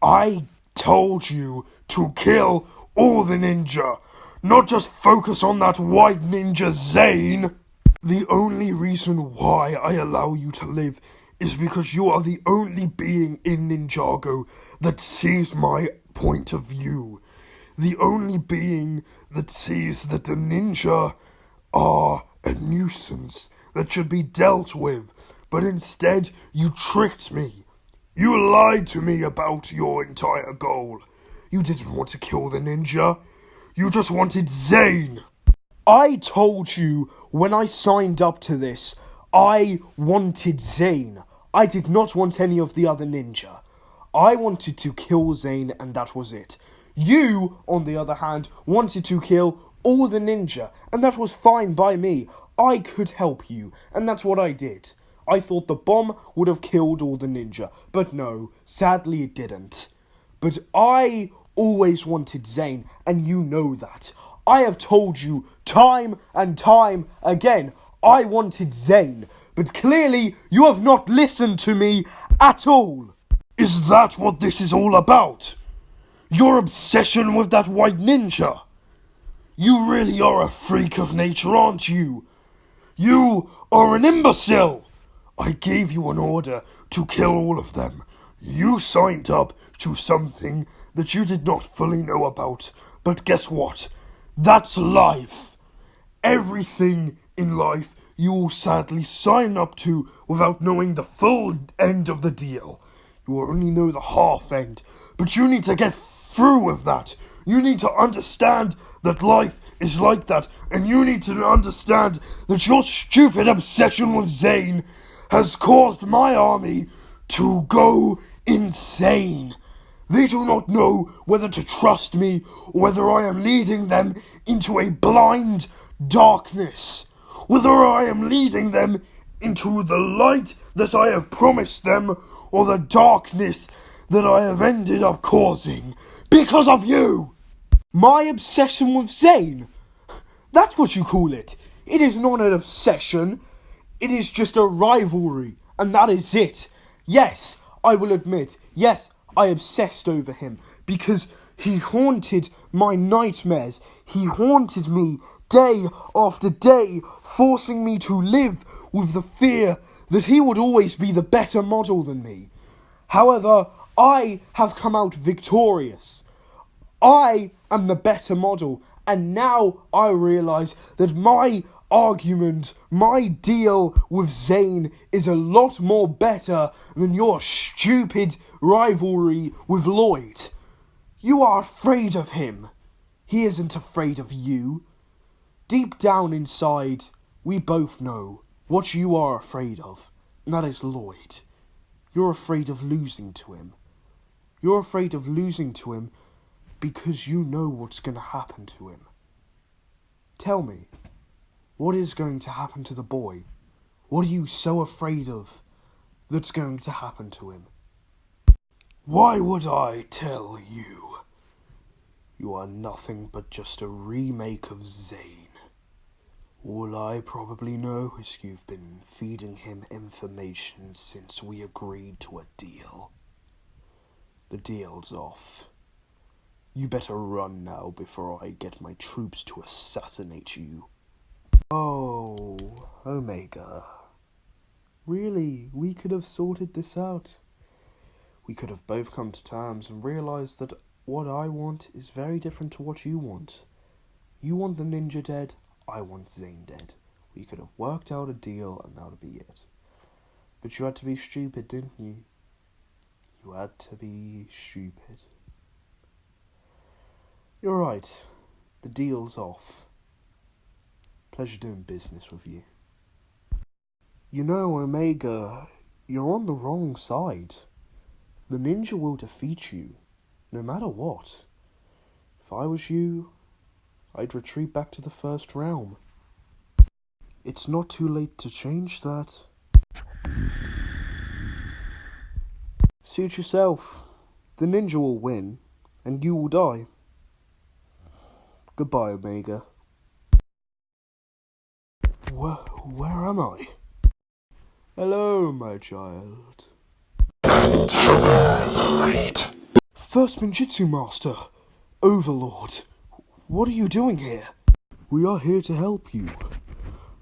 I told you to kill all the ninja, not just focus on that white ninja Zane. The only reason why I allow you to live is because you are the only being in Ninjago that sees my point of view. The only being that sees that the ninja are a nuisance that should be dealt with, but instead you tricked me. You lied to me about your entire goal. You didn't want to kill the ninja. You just wanted Zane. I told you when I signed up to this, I wanted Zane. I did not want any of the other ninja. I wanted to kill Zane and that was it. You, on the other hand, wanted to kill all the ninja, and that was fine by me. I could help you, and that's what I did. I thought the bomb would have killed all the ninja, but no, sadly it didn't. But I always wanted Zane, and you know that. I have told you time and time again, I wanted Zane, but clearly you have not listened to me at all. Is that what this is all about? Your obsession with that white ninja? You really are a freak of nature, aren't you? You are an imbecile! I gave you an order to kill all of them. You signed up to something that you did not fully know about, but guess what? That's life. Everything in life you will sadly sign up to without knowing the full end of the deal. You will only know the half end, but you need to get through with that. You need to understand that life is like that, and you need to understand that your stupid obsession with Zane has caused my army to go insane. They do not know whether to trust me or whether I am leading them into a blind darkness, whether I am leading them into the light that I have promised them or the darkness that I have ended up causing because of you. My obsession with Zane? That's what you call it. It is not an obsession. It is just a rivalry, and that is it. Yes, I will admit, yes, I obsessed over him, because he haunted my nightmares. He haunted me day after day, forcing me to live with the fear that he would always be the better model than me. However, I have come out victorious. I am the better model, and now I realise that my argument, my deal with Zane is a lot more better than your stupid rivalry with Lloyd. You are afraid of him. He isn't afraid of you. Deep down inside, We both know what you are afraid of, and that is Lloyd. You're afraid of losing to him. You're afraid of losing to him because you know what's going to happen to him. Tell me, what is going to happen to the boy? What are you so afraid of that's going to happen to him? Why would I tell you? You are nothing but just a remake of Zane. All I probably know is you've been feeding him information since we agreed to a deal. The deal's off. You better run now before I get my troops to assassinate you. Oh, Omega. Really, we could have sorted this out. We could have both come to terms and realised that what I want is very different to what you want. You want the ninja dead, I want Zane dead. We could have worked out a deal and that would be it. But you had to be stupid, didn't you? You had to be stupid. You're right. The deal's off. Pleasure doing business with you. You know, Omega, you're on the wrong side. The ninja will defeat you, no matter what. If I was you, I'd retreat back to the first realm. It's not too late to change that. Suit yourself. The ninja will win, and you will die. Goodbye, Omega. Where am I? Hello, my child. And hello, Lloyd. First Ninjitsu Master, Overlord, what are you doing here? We are here to help you.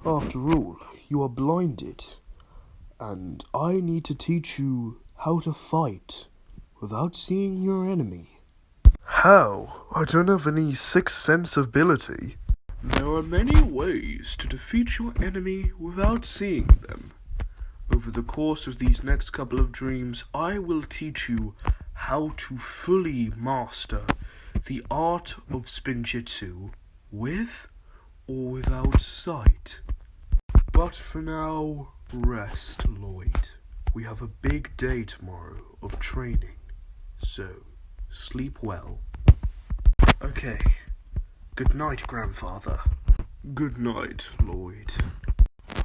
After all, you are blinded, and I need to teach you how to fight without seeing your enemy. How? I don't have any sixth sense ability. There are many ways to defeat your enemy without seeing them. Over the course of these next couple of dreams, I will teach you how to fully master the art of Spinjitzu with or without sight. But for now, rest, Lloyd. We have a big day tomorrow of training, so sleep well. Okay. Good night, Grandfather. Good night, Lloyd.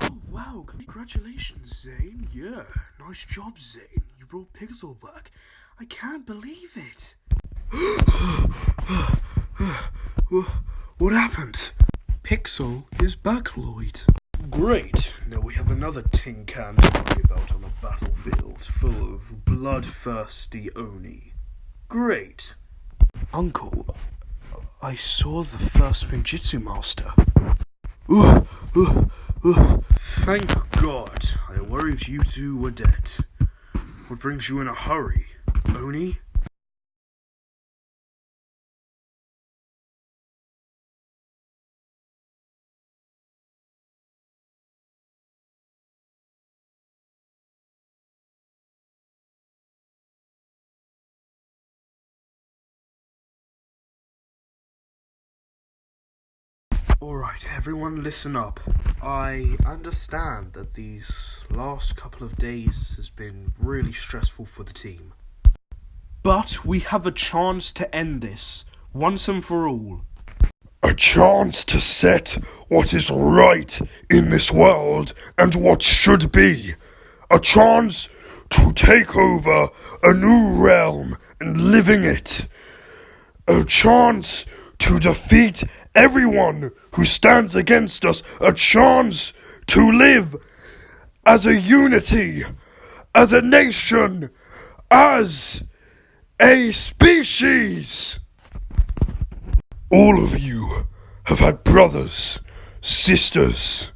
Oh, wow, congratulations, Zane. Yeah, nice job, Zane. You brought Pixel back. I can't believe it. What happened? Pixel is back, Lloyd. Great. Now we have another tin can to worry about on a battlefield full of bloodthirsty Oni. Great. Uncle, I saw the first Ninjitsu Master. Thank God. I worried you two were dead. What brings you in a hurry, Oni? Alright, everyone listen up. I understand that these last couple of days has been really stressful for the team. But we have a chance to end this, once and for all. A chance to set what is right in this world and what should be. A chance to take over a new realm and live in it. A chance to defeat everyone who stands against us. A chance to live as a unity, as a nation, as a species. All of you have had brothers, sisters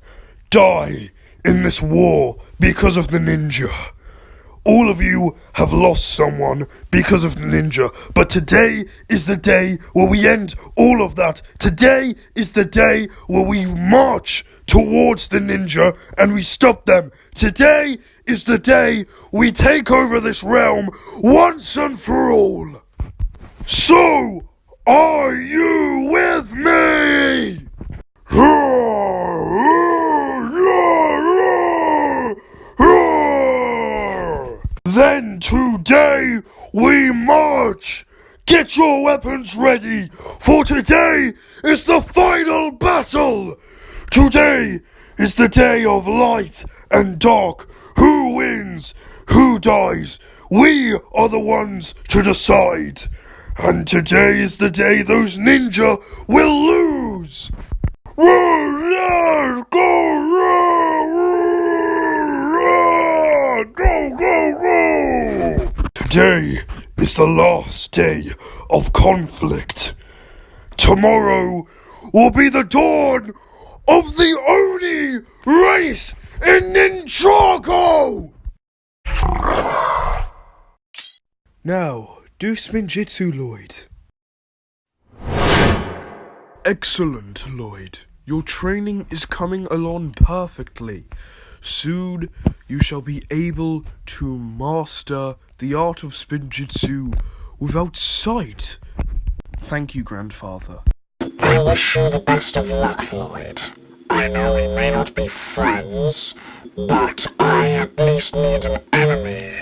die in this war because of the ninja. All of you have lost someone because of the ninja, but today is the day where we end all of that. Today is the day where we march towards the ninja and we stop them. Today is the day we take over this realm once and for all. So, are you with me? Then today we march! Get your weapons ready, for today is the final battle! Today is the day of light and dark. Who wins? Who dies? We are the ones to decide. And today is the day those ninja will lose! Go, go! Today is the last day of conflict. Tomorrow will be the dawn of the Oni race in Ninjago! Now, do Spinjitzu, Lloyd. Excellent, Lloyd. Your training is coming along perfectly. Soon you shall be able to master the art of Spinjitzu without sight. Thank you, Grandfather. I wish you the best of luck, Lloyd. I know we may not be friends, but I at least need an enemy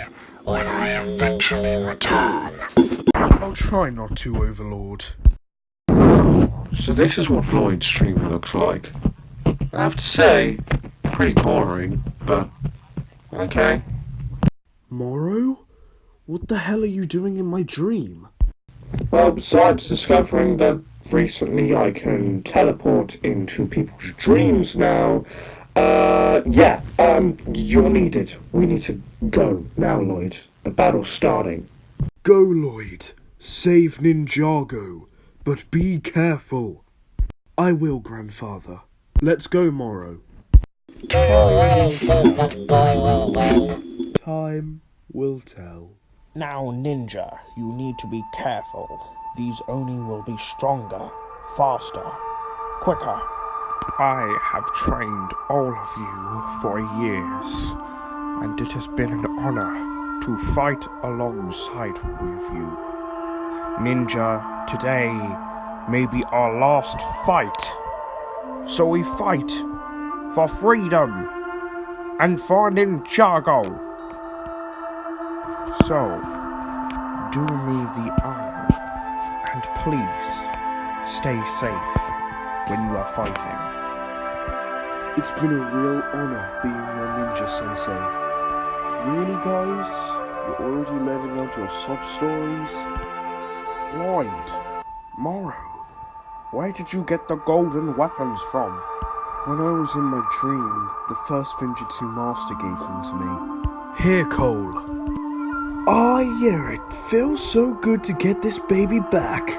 when I eventually return. I'll try not to, Overlord. So this is what Lloyd's stream looks like. I have to say, pretty boring, but okay. Morrow? What the hell are you doing in my dream? Well, besides discovering that recently I can teleport into people's dreams now, you're needed. We need to go now, Lloyd. The battle's starting. Go, Lloyd. Save Ninjago. But be careful. I will, Grandfather. Let's go, Morrow. Do you really think that boy will win? Time will tell. Now, Ninja, you need to be careful. These Oni will be stronger, faster, quicker. I have trained all of you for years, and it has been an honor to fight alongside with you. Ninja, today may be our last fight. So we fight for freedom and for Ninjago. So, do me the honor and please stay safe when you are fighting. It's been a real honor being your ninja sensei. Really, guys? You're already letting out your sob stories? Lloyd, Morrow, where did you get the golden weapons from? When I was in my dream, the first Spinjitzu master gave them to me. Here, Cole. Ah, yeah, it feels so good to get this baby back.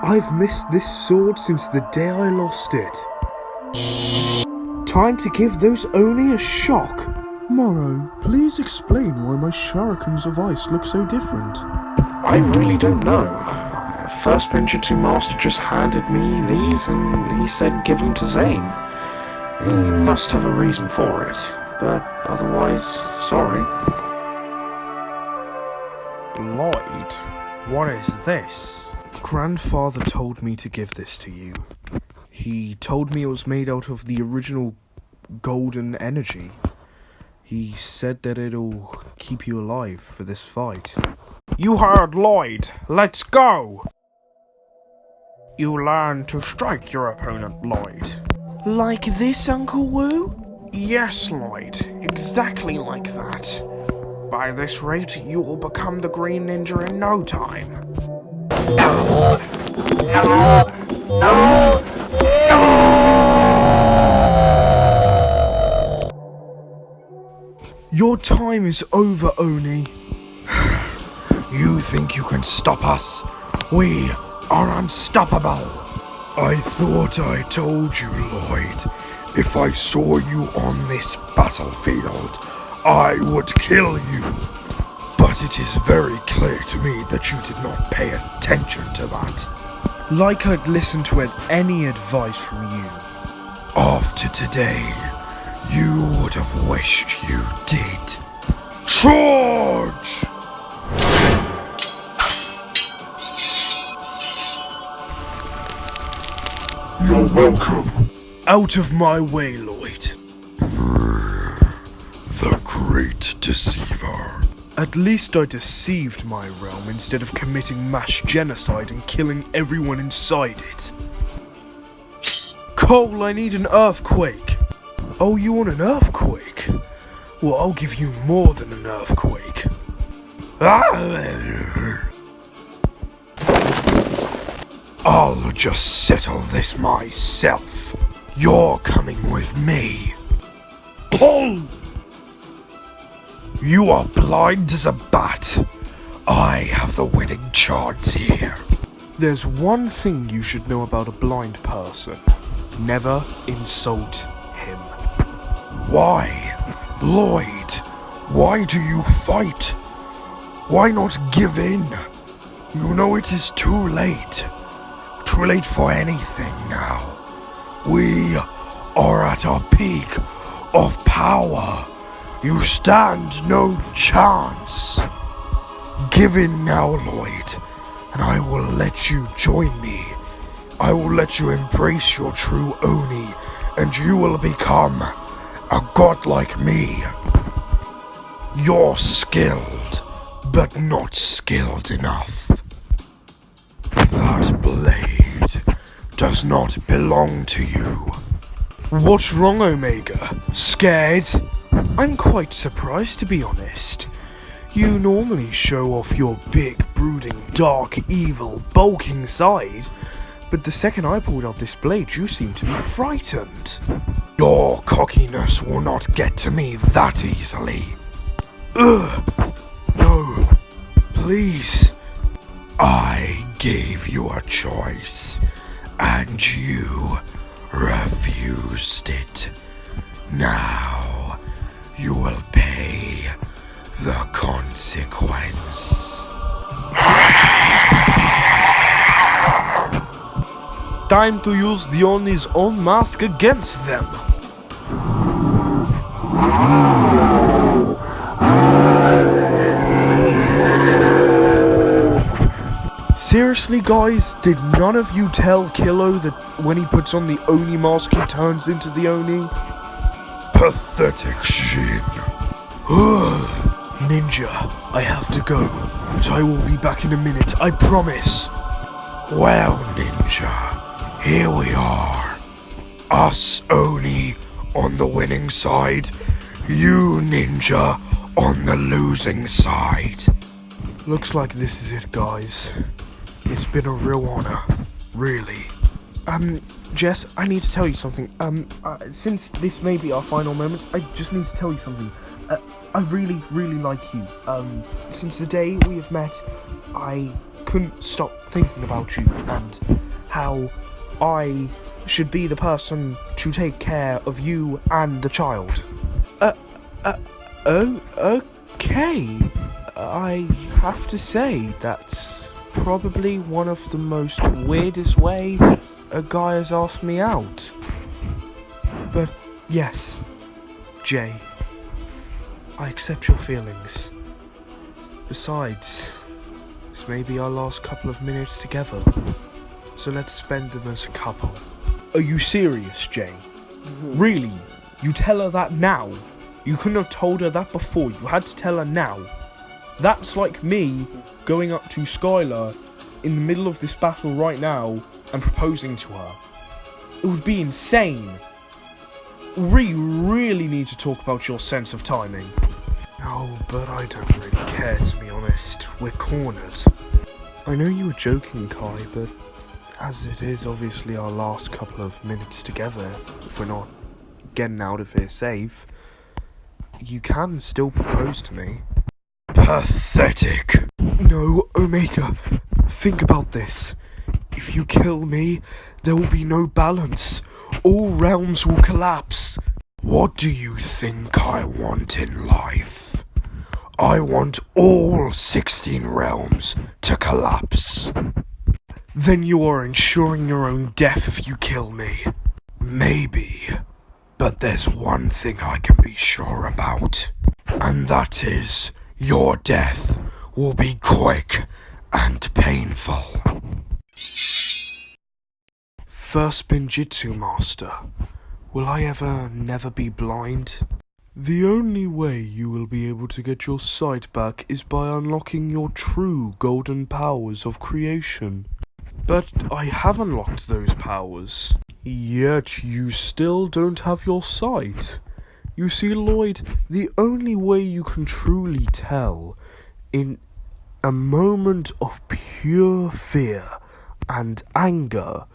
I've missed this sword since the day I lost it. Time to give those Oni a shock. Morrow, please explain why my shurikens of ice look so different. I really don't know. First Ninjutsu Master just handed me these and he said give them to Zane. He must have a reason for it, but otherwise, sorry. Lloyd, what is this? Grandfather told me to give this to you. He told me it was made out of the original golden energy. He said that it'll keep you alive for this fight. You heard Lloyd. Let's go! You learn to strike your opponent, Lloyd. Like this, Uncle Wu? Yes, Lloyd. Exactly like that. By this rate, you will become the Green Ninja in no time. No! No! No! Your time is over, Oni. You think you can stop us? We are unstoppable. I thought I told you, Lloyd. If I saw you on this battlefield, I would kill you. But it is very clear to me that you did not pay attention to that. Like I'd listen to any advice from you. After today, you would have wished you did. Charge! You're welcome. Out of my way, Lloyd. The great not, deceiver. At least I deceived my realm instead of committing mass genocide and killing everyone inside it. Cole, I need an earthquake. Oh, you want an earthquake? Well, I'll give you more than an earthquake. I'll just settle this myself. You're coming with me. Pull! You are blind as a bat. I have the winning chance here. There's one thing you should know about a blind person. Never insult him. Why? Lloyd, why do you fight? Why not give in? You know it is too late. Too late for anything now. We are at our peak of power. You stand no chance. Give in now, Lloyd, and I will let you join me. I will let you embrace your true Oni, and you will become a god like me. You're skilled, but not skilled enough. That blade does not belong to you. What's wrong, Omega? Scared? I'm quite surprised, to be honest. You normally show off your big, brooding, dark, evil, bulking side, but the second I pulled out this blade, you seemed to be frightened. Your cockiness will not get to me that easily. Ugh! No, please. I gave you a choice, and you refused it. Now, you will pay the consequence. Time to use the Oni's own mask against them. Seriously, guys, did none of you tell Kilo that when he puts on the Oni mask, he turns into the Oni? Pathetic Shin. Ninja, I have to go, but I will be back in a minute, I promise. Well, Ninja, here we are. Us Oni on the winning side, you Ninja on the losing side. Looks like this is it, guys. It's been a real honor, really. Jess, I need to tell you something. Since this may be our final moment, I just need to tell you something. I really, really like you. Since the day we have met, I couldn't stop thinking about you and how I should be the person to take care of you and the child. Okay. I have to say, that's probably one of the most weirdest way a guy has asked me out. But yes, Jay, I accept your feelings. Besides, this may be our last couple of minutes together, so let's spend them as a couple. Are you serious, Jay? Really? You tell her that now? You couldn't have told her that before, you had to tell her now. That's like me going up to Skylar in the middle of this battle right now and proposing to her. It would be insane. We really need to talk about your sense of timing. No, but I don't really care, to be honest. We're cornered. I know you were joking, Kai, but as it is obviously our last couple of minutes together, if we're not getting out of here safe, you can still propose to me. Pathetic. No, Omega, think about this. If you kill me, there will be no balance. All realms will collapse. What do you think I want in life? I want all 16 realms to collapse. Then you are ensuring your own death if you kill me. Maybe, but there's one thing I can be sure about, and that is your death will be quick and painful. First Binjitsu Master, will I ever never be blind? The only way you will be able to get your sight back is by unlocking your true golden powers of creation. But I have unlocked those powers, yet you still don't have your sight. You see, Lloyd, the only way you can truly tell in a moment of pure fear and anger,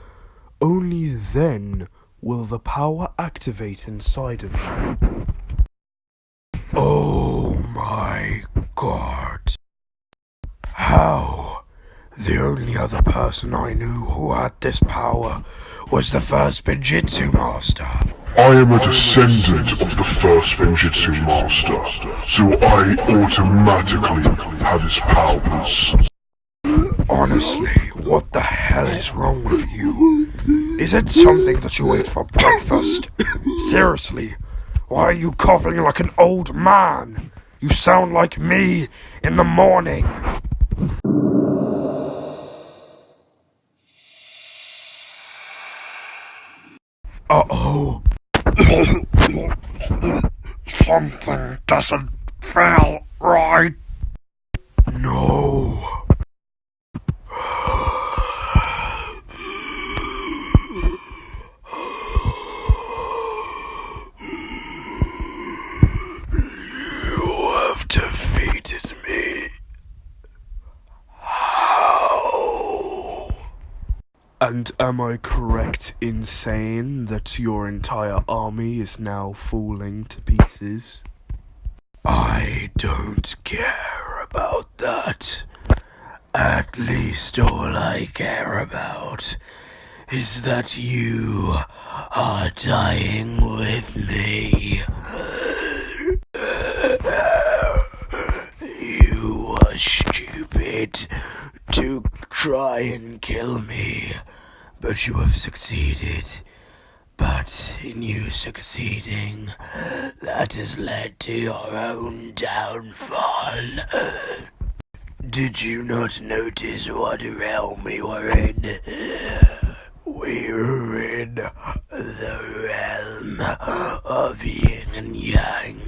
only then will the power activate inside of you. Oh my god. How? The only other person I knew who had this power was the first Ninjitsu master. I am a descendant of the first Ninjitsu master, so I automatically have his powers. Honestly, what the hell is wrong with you? Is it something that you ate for breakfast? Seriously, why are you coughing like an old man? You sound like me in the morning. Uh-oh. Something doesn't feel right. No. You have defeated me. How? And am I correct in saying that your entire army is now falling to pieces? I don't care about that. At least all I care about is that you are dying with me. You were stupid to try and kill me, but you have succeeded. But in you succeeding, that has led to your own downfall. Did you not notice what realm we were in? We were in the realm of yin and yang,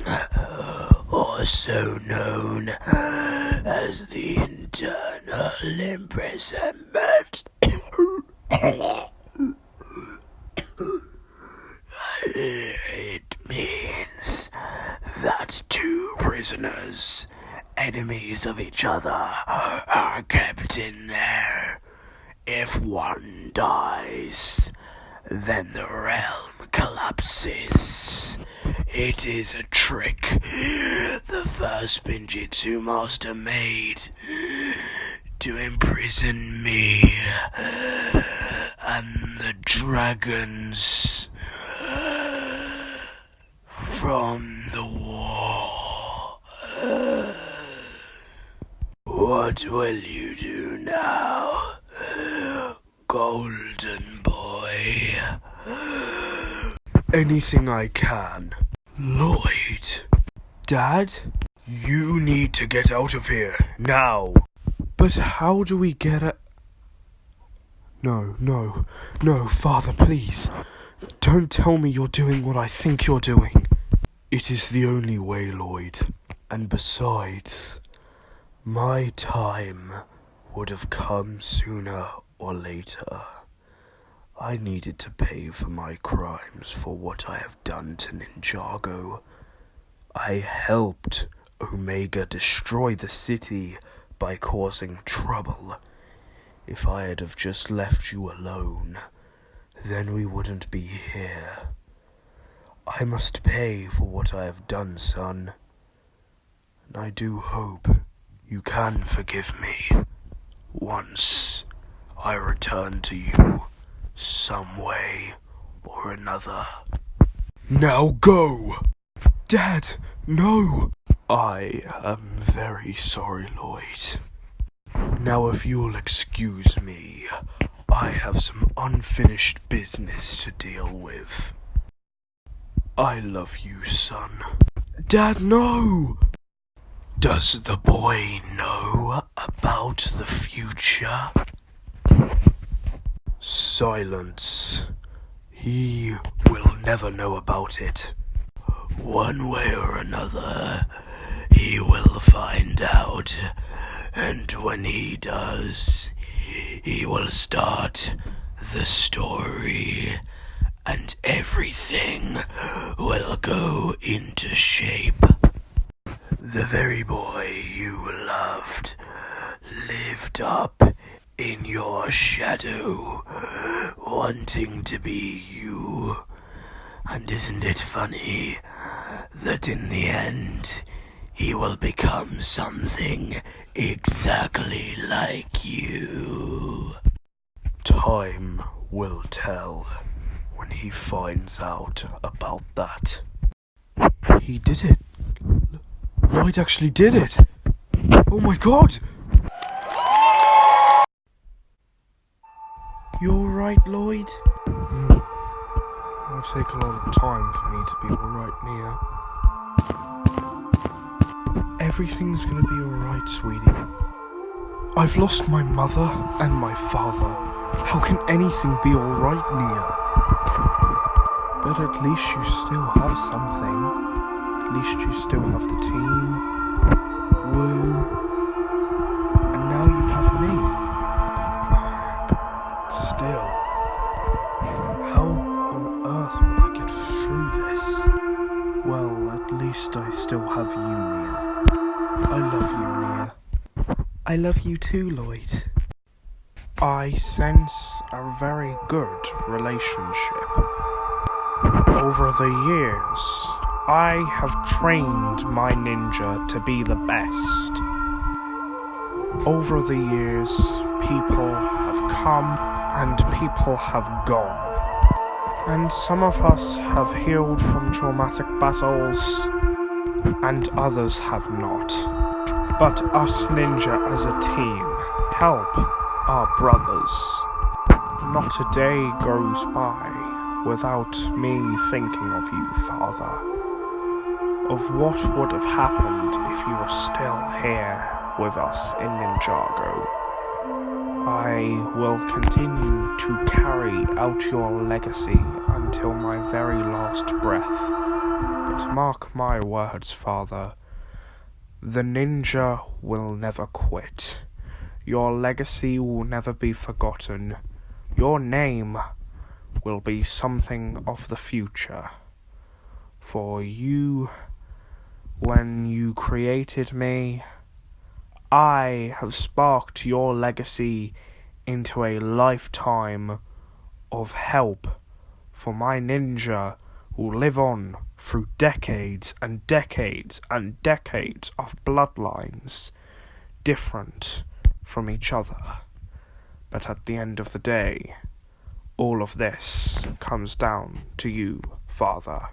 also known as the internal imprisonment. It means that two prisoners, enemies of each other, are kept in there. If one dies, then the realm collapses. It is a trick the first Ninjitsu master made to imprison me and the dragons from the war. What will you do now, golden boy? Anything I can. Lloyd, Dad? you need to get out of here, now. But how do we get a... No, Father, please. Don't tell me you're doing what I think you're doing. It is the only way, Lloyd. And besides, my time would have come sooner or later. I needed to pay for my crimes for what I have done to Ninjago. I helped Omega destroy the city by causing trouble. If I had have just left you alone, then we wouldn't be here. I must pay for what I have done, son. And I do hope you can forgive me once I return to you some way or another. Now go! Dad, no! I am very sorry, Lloyd. Now if you'll excuse me, I have some unfinished business to deal with. I love you, son. Dad, no! Does the boy know about the future? Silence. He will never know about it. One way or another, he will find out. And when he does, he will start the story. And everything will go into shape. The very boy you loved lived up in your shadow, wanting to be you. And isn't it funny that in the end, he will become something exactly like you? Time will tell when he finds out about that. He did it. Lloyd actually did it. Oh my god! You alright, Lloyd? It'll take a lot of time for me to be alright, Mia. Everything's gonna be alright, sweetie. I've lost my mother and my father. How can anything be alright, Nia? But at least you still have something. At least you still have the team. Woo. And now you have me. But still, how on earth will I get through this? Well, at least I still have you, Nia. I love you, Nia. I love you too, Lloyd. I sense a very good relationship. Over the years, I have trained my ninja to be the best. Over the years, people have come and people have gone. And some of us have healed from traumatic battles, and others have not. But us ninja as a team help our brothers. Not a day goes by without me thinking of you, Father. Of what would have happened if you were still here with us in Ninjago. I will continue to carry out your legacy until my very last breath. But mark my words, Father, the ninja will never quit. Your legacy will never be forgotten. Your name will be something of the future. For you, when you created me, I have sparked your legacy into a lifetime of help for my ninja who will live on through decades and decades and decades of bloodlines different from each other. But at the end of the day, all of this comes down to you, Father.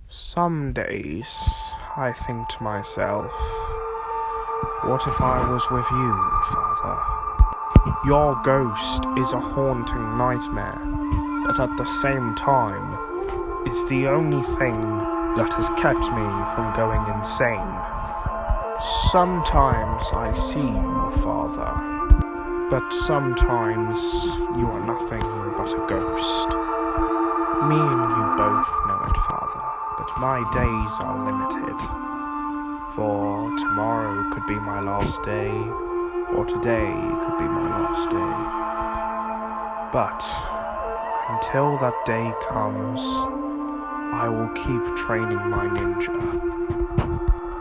Some days I think to myself, what if I was with you, Father? Your ghost is a haunting nightmare, but at the same time, it's the only thing that has kept me from going insane. Sometimes I see you, Father, but sometimes you are nothing but a ghost. Me and you both know it, Father, but my days are limited. For tomorrow could be my last day, or today could be my last day. But until that day comes, I will keep training my ninja.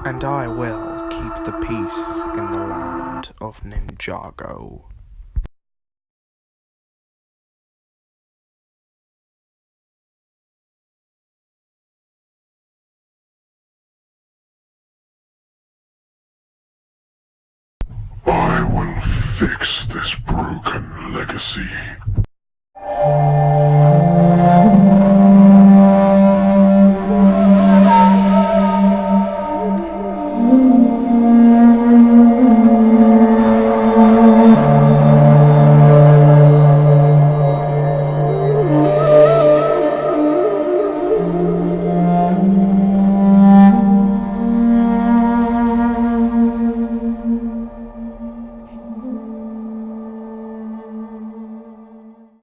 And I will keep the peace in the land of Ninjago. I will fix this broken legacy.